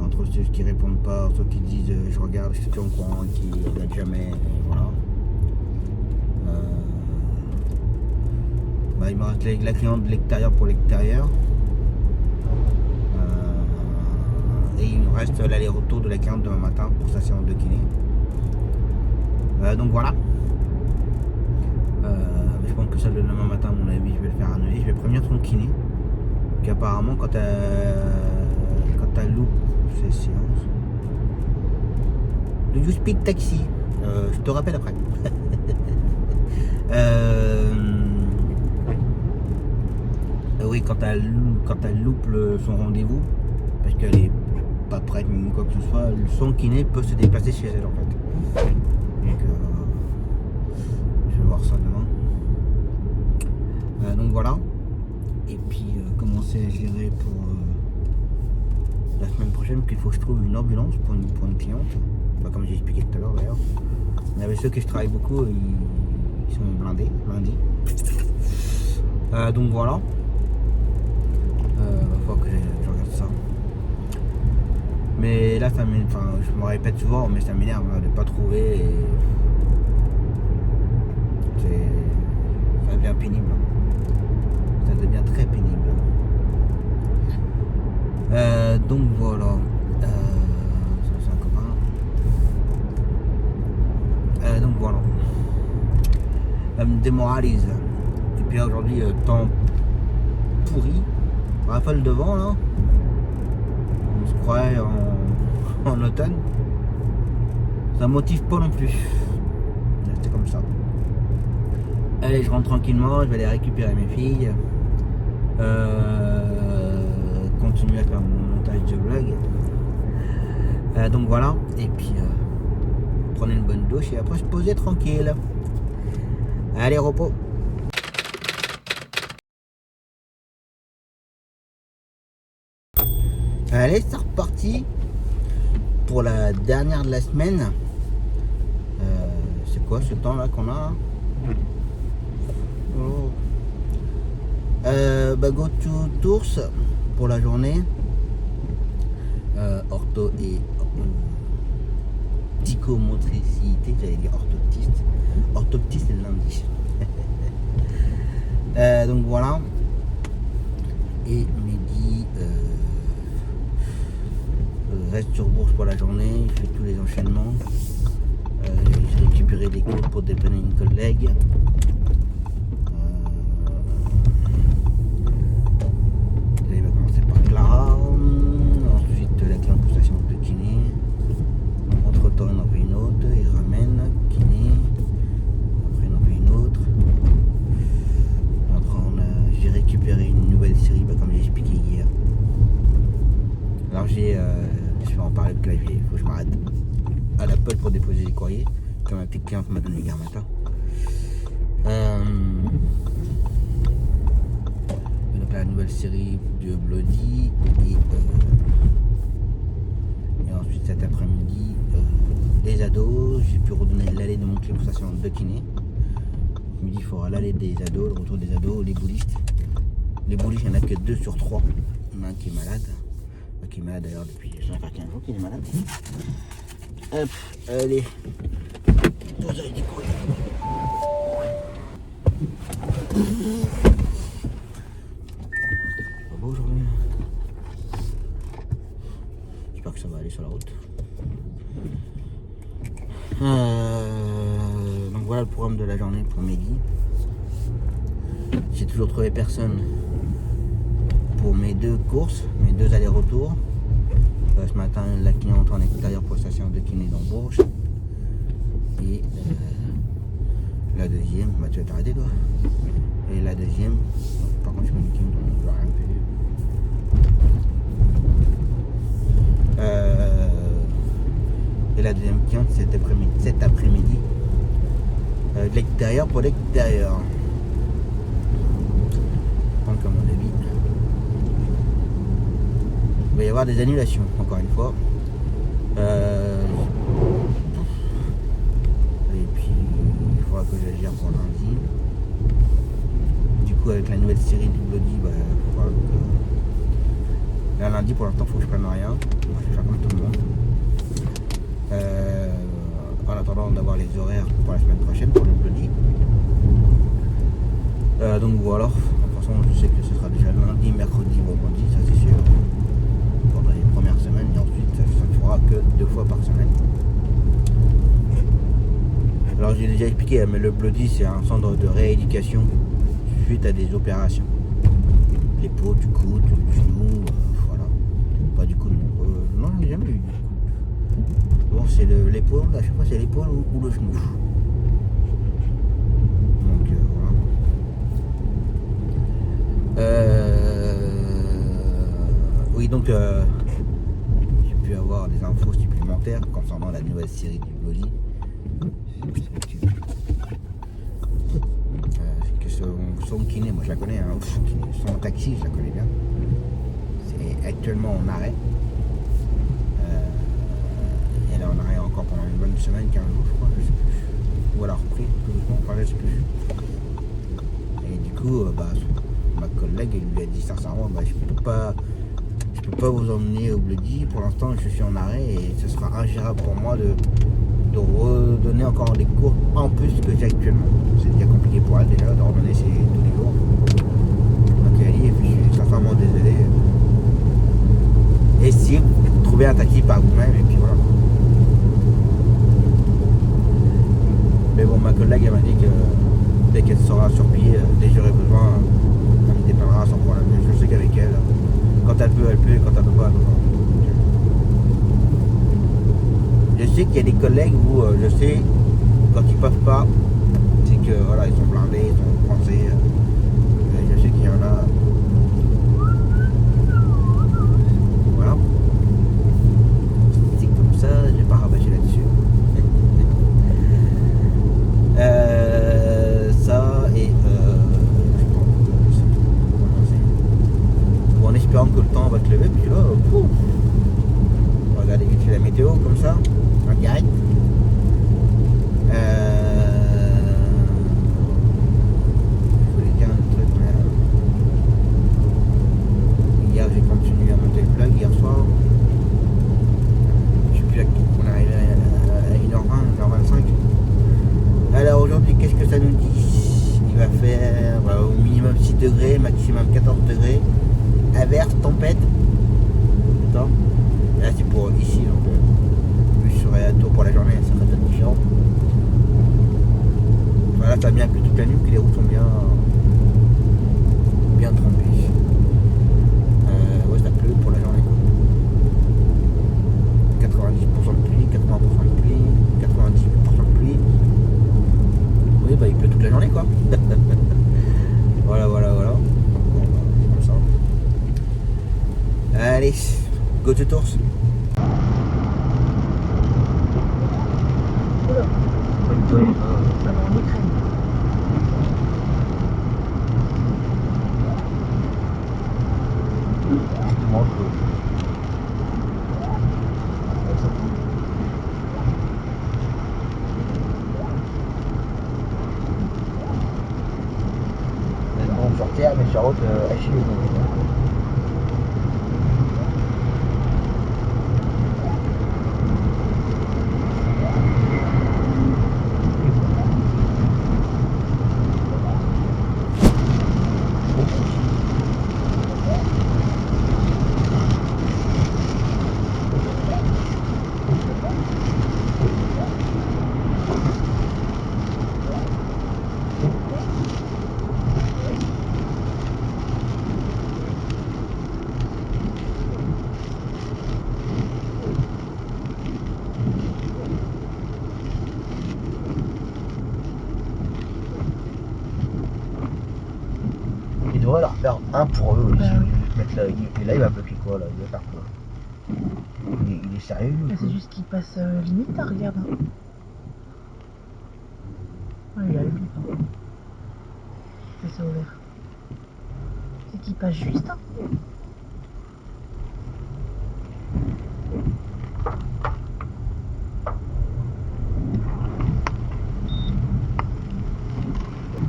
Entre ceux qui répondent pas, ceux qui disent je regarde, je suis au courant, qui ne regardent jamais, voilà. Bah, il me reste la cliente de l'extérieur pour l'extérieur. Et il me reste l'aller-retour de la cliente demain matin pour sa séance de kiné. Donc voilà. Je pense que celle de demain matin, à mon avis, je vais le faire annuler. Je vais prévenir son kiné. Qu'apparemment, quand elle loupe ses séances. Do you speak taxi? Je te rappelle après. Oui, quand elle loupe son rendez-vous, parce qu'elle est pas prête ni quoi que ce soit, son kiné peut se déplacer chez elle en fait. Donc voir ça demain. Donc voilà. Et puis commencer à gérer pour la semaine prochaine qu'il faut que je trouve une ambulance pour une cliente. Bah, comme j'ai expliqué tout à l'heure d'ailleurs. Il y avait ceux que je travaille beaucoup, ils sont blindés lundi. Donc voilà. Va falloir que je regarde ça. Mais là, ça m'énerve, enfin, je me répète souvent, mais ça m'énerve de ne pas trouver. Et... ça devient pénible. Ça devient très pénible. Donc voilà. C'est un copain. Donc voilà. Ça me démoralise. Et puis là, aujourd'hui, temps pourri. Rafale de vent là. On se croirait en automne. Ça motive pas non plus. C'est comme ça. Allez, je rentre tranquillement, je vais aller récupérer mes filles. Continuer à faire mon montage de vlog. Donc voilà. Et puis prenez une bonne douche et après se poser tranquille. Allez, repos. Allez, c'est reparti pour la dernière de la semaine. C'est quoi ce temps là qu'on a? Oh. Go to Tours pour la journée. Ortho et psychomotricité, j'allais dire orthoptiste. Orthoptiste c'est le lundi. Donc voilà. Et midi. Reste sur Bourse pour la journée, je fais tous les enchaînements. J'ai récupéré des cours pour dépanner une collègue. Il va commencer par Clara. Ensuite la cliente pour station de kiné. Entre temps il en fait une autre, il ramène kiné. Après il en fait une autre. Après j'ai récupéré une nouvelle série, comme j'ai expliqué hier. Alors je vais en parler de clavier, il faut que je m'arrête à l'Apple pour déposer les courriers, comme ma petite cliente m'a donné hier matin. Donc la nouvelle série de Bloody et ensuite cet après-midi les ados, j'ai pu redonner l'allée de mon client pour station de kiné. Midi il faudra l'allée des ados, le retour des ados, les boulistes. Les boulistes il n'y en a que 2 sur 3, il y en a un qui est malade. Qui est malade d'ailleurs depuis 15 jours qu'il est malade. Hop, allez. Vous avez des courriers. Pas beau aujourd'hui. J'espère que ça va aller sur la route. Donc voilà le programme de la journée pour midi. J'ai toujours trouvé personne pour mes 2 courses, mes 2 allers-retours. Ce matin, la cliente en extérieur pour la station de kiné dans Bourges. Et la deuxième, bah tu vas t'arrêter toi. Et la deuxième, par contre je me dis qu'il ne doit rien faire. Et la deuxième cliente cet après-midi. De l'extérieur pour l'extérieur. Comme mon avis. Il va y avoir des annulations, encore une fois. Et puis, il faudra que je gère pour lundi. Du coup, avec la nouvelle série du Bloody, il faudra que... Là, lundi, pour l'instant, il faut que je prenne rien. Je vais faire comme tout le monde. En attendant d'avoir les horaires pour la semaine prochaine, pour le Bloody. Donc voilà. De toute façon, je sais que ce sera déjà lundi, mercredi, vendredi, ça c'est sûr. Pendant les premières semaines, et ensuite ça ne fera que 2 fois par semaine. Alors j'ai déjà expliqué, mais le Bloody c'est un centre de rééducation suite à des opérations. L'épaule, du coude, du genou, voilà. Pas du coude, non, je n'ai jamais eu du coude. Bon, c'est l'épaule, à chaque fois c'est l'épaule ou le genou. Donc oui, donc j'ai pu avoir des infos supplémentaires concernant la nouvelle série du Bloody. Son kiné, moi je la connais, hein. Son taxi, je la connais bien. C'est actuellement en arrêt. Elle est en arrêt encore pendant une bonne semaine, 15 jours, je crois, je sais plus. Ou elle a repris, tout doucement, enfin, je sais plus. Et du coup, ma collègue elle lui a dit sincèrement, je peux pas vous emmener au Bloody. Pour l'instant, je suis en arrêt et ce sera ingérable pour moi de redonner encore des cours en plus que j'ai actuellement. C'est déjà compliqué pour elle déjà de redonner tous les jours. Donc elle dit, et puis je suis sincèrement désolé. Essayez de trouver un taxi par vous-même et puis voilà. Mais bon, ma collègue elle m'a dit que dès qu'elle sera sur pied, dès que j'aurai besoin, elle me dépannera sans problème. Mais je sais qu'avec elle, quand elle peut, quand elle peut pas, elle peut pas. Je sais qu'il y a des collègues où je sais quand ils peuvent pas, c'est que voilà, ils sont blindés, ils sont coincés. Je sais qu'il y en a. Voilà. C'est comme ça, je vais pas rabâcher là-dessus. Ça et en espérant que le temps va se lever, puis là, pouf, regardez vite fait la météo comme ça, en direct. Je voulais dire un truc, mais hier j'ai continué à monter le plug hier soir. Je sais plus à qui on est arrivé à 1h20, 1h25. Alors aujourd'hui, qu'est-ce que ça nous dit? Il va faire au minimum 6 degrés, maximum 14 degrés. Averse, tempête. Attends. Là c'est pour ici, donc plus je serai à tour pour la journée, ça sera peut-être différent. Voilà, ça a bien plu toute la nuit, puis les routes sont bien trempées. Ouais, ça pleut pour la journée. 90% de pluie, 80% de pluie, 90% de pluie. Oui, il pleut toute la journée quoi. Voilà. Bon, comme ça. Allez, go to Tours. Oula, ça va en Ukraine. Bon, sur terre, mais sur route, Achille. Il devrait leur faire un pour eux aussi. Mettre là, et là il va bloquer quoi là? Il va faire quoi? Il est sérieux lui? C'est juste qu'il passe limite, hein, regarde. Ah, il a le limite. Hein. C'est ça ouvert. C'est qu'il passe juste. Hein.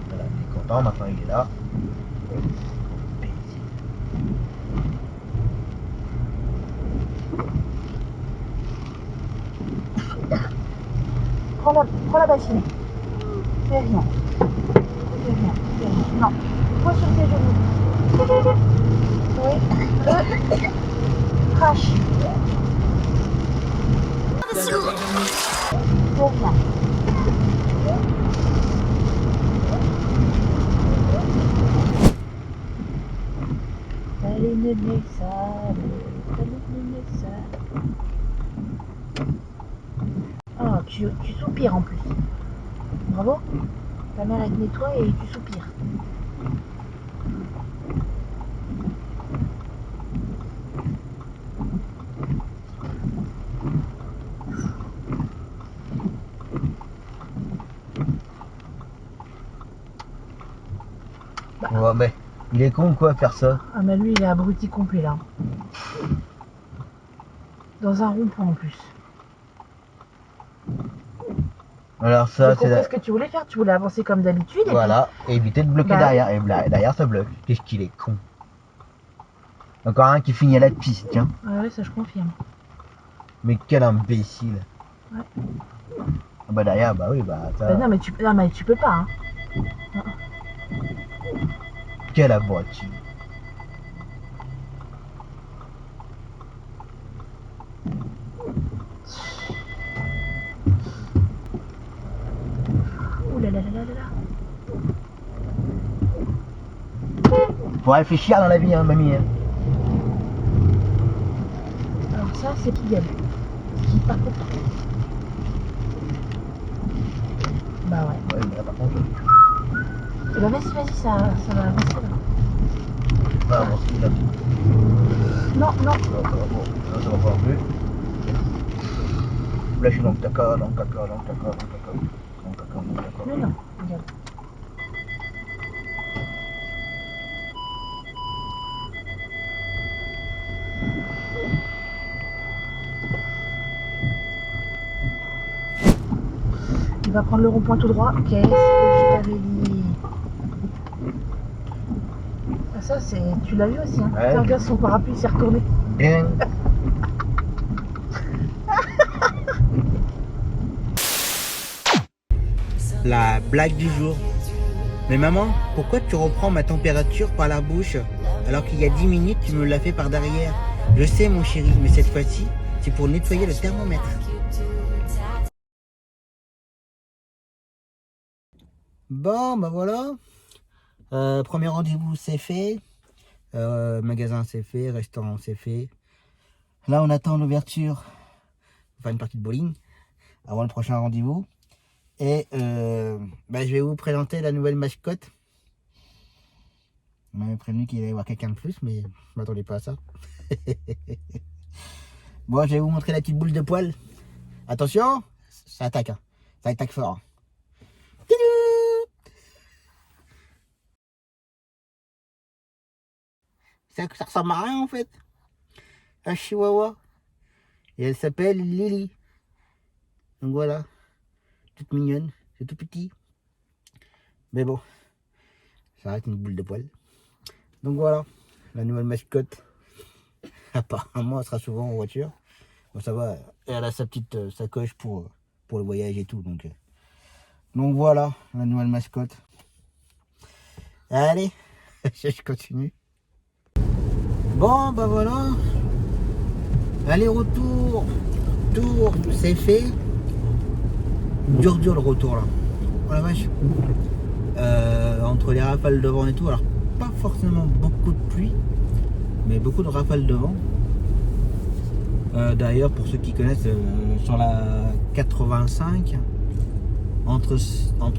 Voilà, il est content, maintenant il est là. Prends la bassine. Fais rien. Non. Toi sur tes genoux. Oui. Crash. Fais rien. Salut Néné, salut Néné, salut. Ah, tu soupires en plus. Bravo. Ta mère elle te nettoie et tu soupires. Ouais, mais il est con quoi faire ça. Ah mais lui il est abruti complet là. Dans un rond-point en plus. Alors ça J'ai compris c'est... ce que tu voulais faire, tu voulais avancer comme d'habitude. Voilà, et éviter de bloquer Bah, derrière. Et derrière ça bloque. Qu'est-ce qu'il est con. Encore un qui finit à la piste, tiens. Ouais, ça je confirme. Mais quel imbécile. Ouais. Ah bah derrière, bah oui, bah ça... Bah, non mais tu peux pas. Hein. Quel abruti. Ouh là là là là là là. Faut réfléchir dans la vie, hein, mamie. Hein. Alors ça c'est qui gueule. Qui par contre. Bah ouais. Ouais, mais là par contre... Eh bah vas-y, ça va avancer là. Bah avancer là. Non, non. Non, ça va pas. Ça va pas plus. Là je suis dans le caca, dans le caca, dans le caca, dans le caca. Dans le caca, dans le caca. Mais non, regarde. Il va prendre le rond-point tout droit. Qu'est-ce que je t'avais dit? Ah, ça, c'est. Tu l'as vu aussi, hein? Ouais. Tiens, regarde son parapluie, il s'est retourné. Bien. La blague du jour. Mais maman, pourquoi tu reprends ma température par la bouche alors qu'il y a 10 minutes tu me l'as fait par derrière? Je sais mon chéri, mais cette fois-ci, c'est pour nettoyer le thermomètre. Bon, bah voilà. Premier rendez-vous c'est fait. Magasin c'est fait, restaurant c'est fait. Là on attend l'ouverture. Enfin une partie de bowling avant le prochain rendez-vous. Et bah, je vais vous présenter la nouvelle mascotte. On m'avait prévenu qu'il allait y avoir quelqu'un de plus, mais je m'attendais pas à ça. Bon, je vais vous montrer la petite boule de poil. Attention, ça attaque. Hein. Ça attaque fort. Ça ressemble à rien en fait. Un chihuahua. Et elle s'appelle Lily. Donc voilà. Toute mignonne. C'est tout petit. Mais bon. Ça reste une boule de poil. Donc voilà. La nouvelle mascotte. Apparemment elle sera souvent en voiture. Bon ça va. Et elle a sa petite sacoche pour le voyage et tout. Donc voilà. La nouvelle mascotte. Allez. Je continue. Bon, bah voilà. Aller-retour. Tour, c'est fait. Dur le retour là. Oh la vache. Entre les rafales de vent et tout. Alors, pas forcément beaucoup de pluie. Mais beaucoup de rafales de vent. D'ailleurs, pour ceux qui connaissent, sur la 85, entre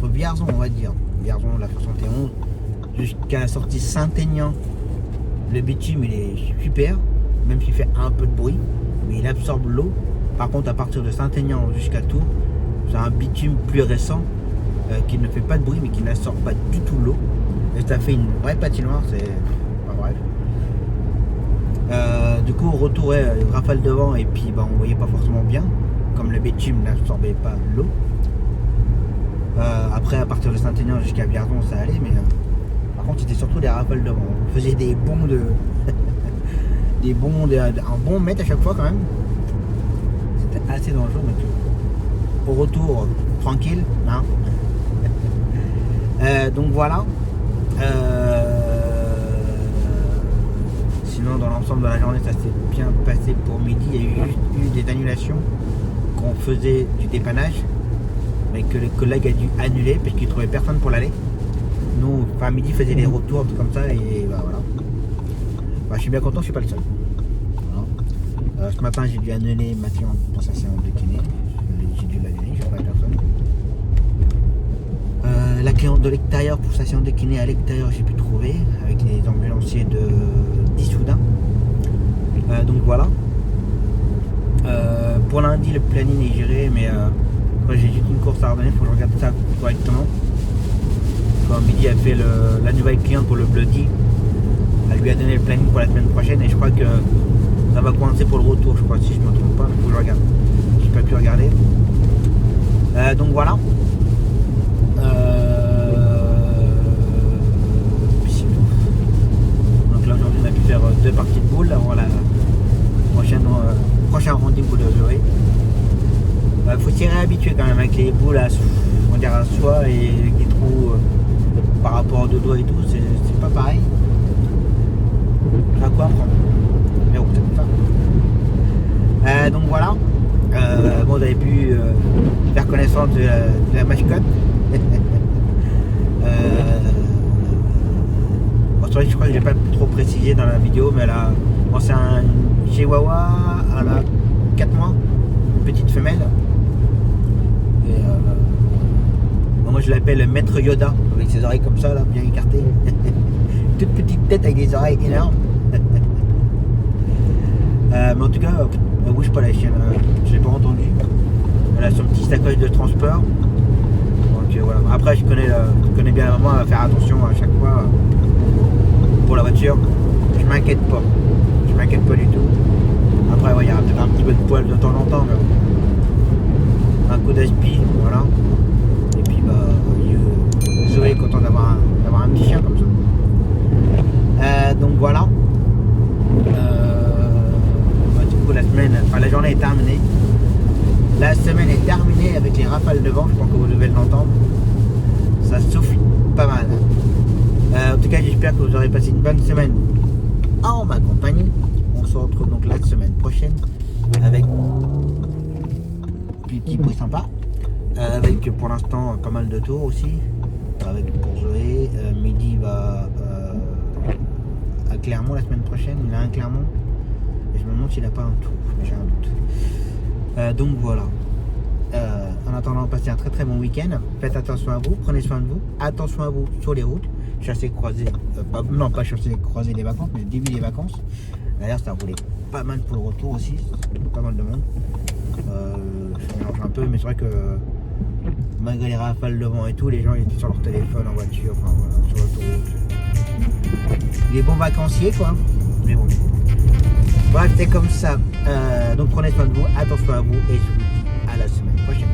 Vierzon, on va dire. Vierzon, la 71, jusqu'à la sortie Saint-Aignan. Le bitume il est super, même s'il fait un peu de bruit, mais il absorbe l'eau. Par contre à partir de Saint-Aignan jusqu'à Tours, c'est un bitume plus récent qui ne fait pas de bruit mais qui n'absorbe pas du tout l'eau. Et ça fait une vraie patinoire, c'est... Enfin, bref. Du coup au retour, ouais, rafale de vent et puis bah, on voyait pas forcément bien, comme le bitume n'absorbait pas l'eau. Après à partir de Saint-Aignan jusqu'à Vierzon ça allait, mais... Par contre, c'était surtout des rafales de vent. On faisait des bonds de... un bon mètre à chaque fois quand même. C'était assez dangereux, mais au retour, tranquille. Hein. Donc voilà. Sinon, dans l'ensemble de la journée, ça s'est bien passé pour midi. Il y a eu des annulations qu'on faisait du dépannage, mais que le collègue a dû annuler parce qu'il ne trouvait personne pour l'aller. Nous, à midi, faisait des retours comme ça et bah, voilà. Bah, je suis bien content, je suis pas le seul. Voilà. Ce matin, j'ai dû annuler Mathieu pour sa séance de kiné. J'ai dû l'annuler, je ne sais pas la personne. La cliente de l'extérieur pour sa séance de kiné à l'extérieur, j'ai pu trouver avec les ambulanciers d'Issoudun. Donc voilà. Pour lundi, le planning est géré, mais j'ai juste une course à ordonner, il faut que je regarde ça correctement. quand Midi a fait la nouvelle cliente pour le Bloody, elle lui a donné le planning pour la semaine prochaine et je crois que ça va coincer pour le retour, je crois, si je ne me trompe pas. Il faut que je regarde. Je n'ai pas pu regarder. Donc voilà. Puis c'est tout. Donc là aujourd'hui on a pu faire 2 parties de boules avant la prochain rendez-vous de Zoé. Faut s'y réhabituer quand même avec les boules à soi et avec des trous par rapport au dodo et tout, c'est pas pareil. À quoi apprendre. Mais bon, c'est comme ça. Donc voilà. Bon, vous avez pu faire connaissance de la mascotte. Bon, je crois que je l'ai pas trop précisé dans la vidéo, mais bon, c'est un chihuahua à la 4 mois, une petite femelle. Et bon, moi je l'appelle Maître Yoda, avec ses oreilles comme ça, là, bien écartées. Toute petite tête avec des oreilles énormes. Mais en tout cas, elle bouge pas la chienne, je l'ai pas entendu. Elle a son petit sacoche de transport. Donc voilà. Après, je connais bien la maman à faire attention à chaque fois pour la voiture. Je m'inquiète pas. Je m'inquiète pas du tout. Après, il y a peut-être un petit peu de poil de temps en temps, mais un coup d'aspi, voilà. Et puis Zoé est content d'avoir un petit chien comme ça. Donc voilà. La journée est terminée. La semaine est terminée avec les rafales de vent, je pense que vous devez l'entendre. Ça souffle pas mal. En tout cas, j'espère que vous aurez passé une bonne semaine en ma compagnie. On se retrouve donc la semaine prochaine avec des petits bruits sympas. Avec pour l'instant pas mal de tours aussi. Avec pour Zoé. Midi va à Clermont la semaine prochaine. Il a un Clermont. Et je me demande s'il n'a pas un tour. J'ai un doute. Donc voilà. En attendant, passez un très très bon week-end. Faites attention à vous, prenez soin de vous. Attention à vous sur les routes. Chassez, croisez. Pas chasser, croiser les vacances, mais le début des vacances. D'ailleurs, ça roulait pas mal pour le retour aussi. Pas mal de monde. Je mélange un peu, mais c'est vrai que malgré les rafales de vent et tout, les gens étaient sur leur téléphone en voiture, enfin voilà, sur l'autoroute. Les bons vacanciers quoi. Mais bon. Bref, c'est comme ça. Donc prenez soin de vous, attention à vous et je vous dis à la semaine prochaine.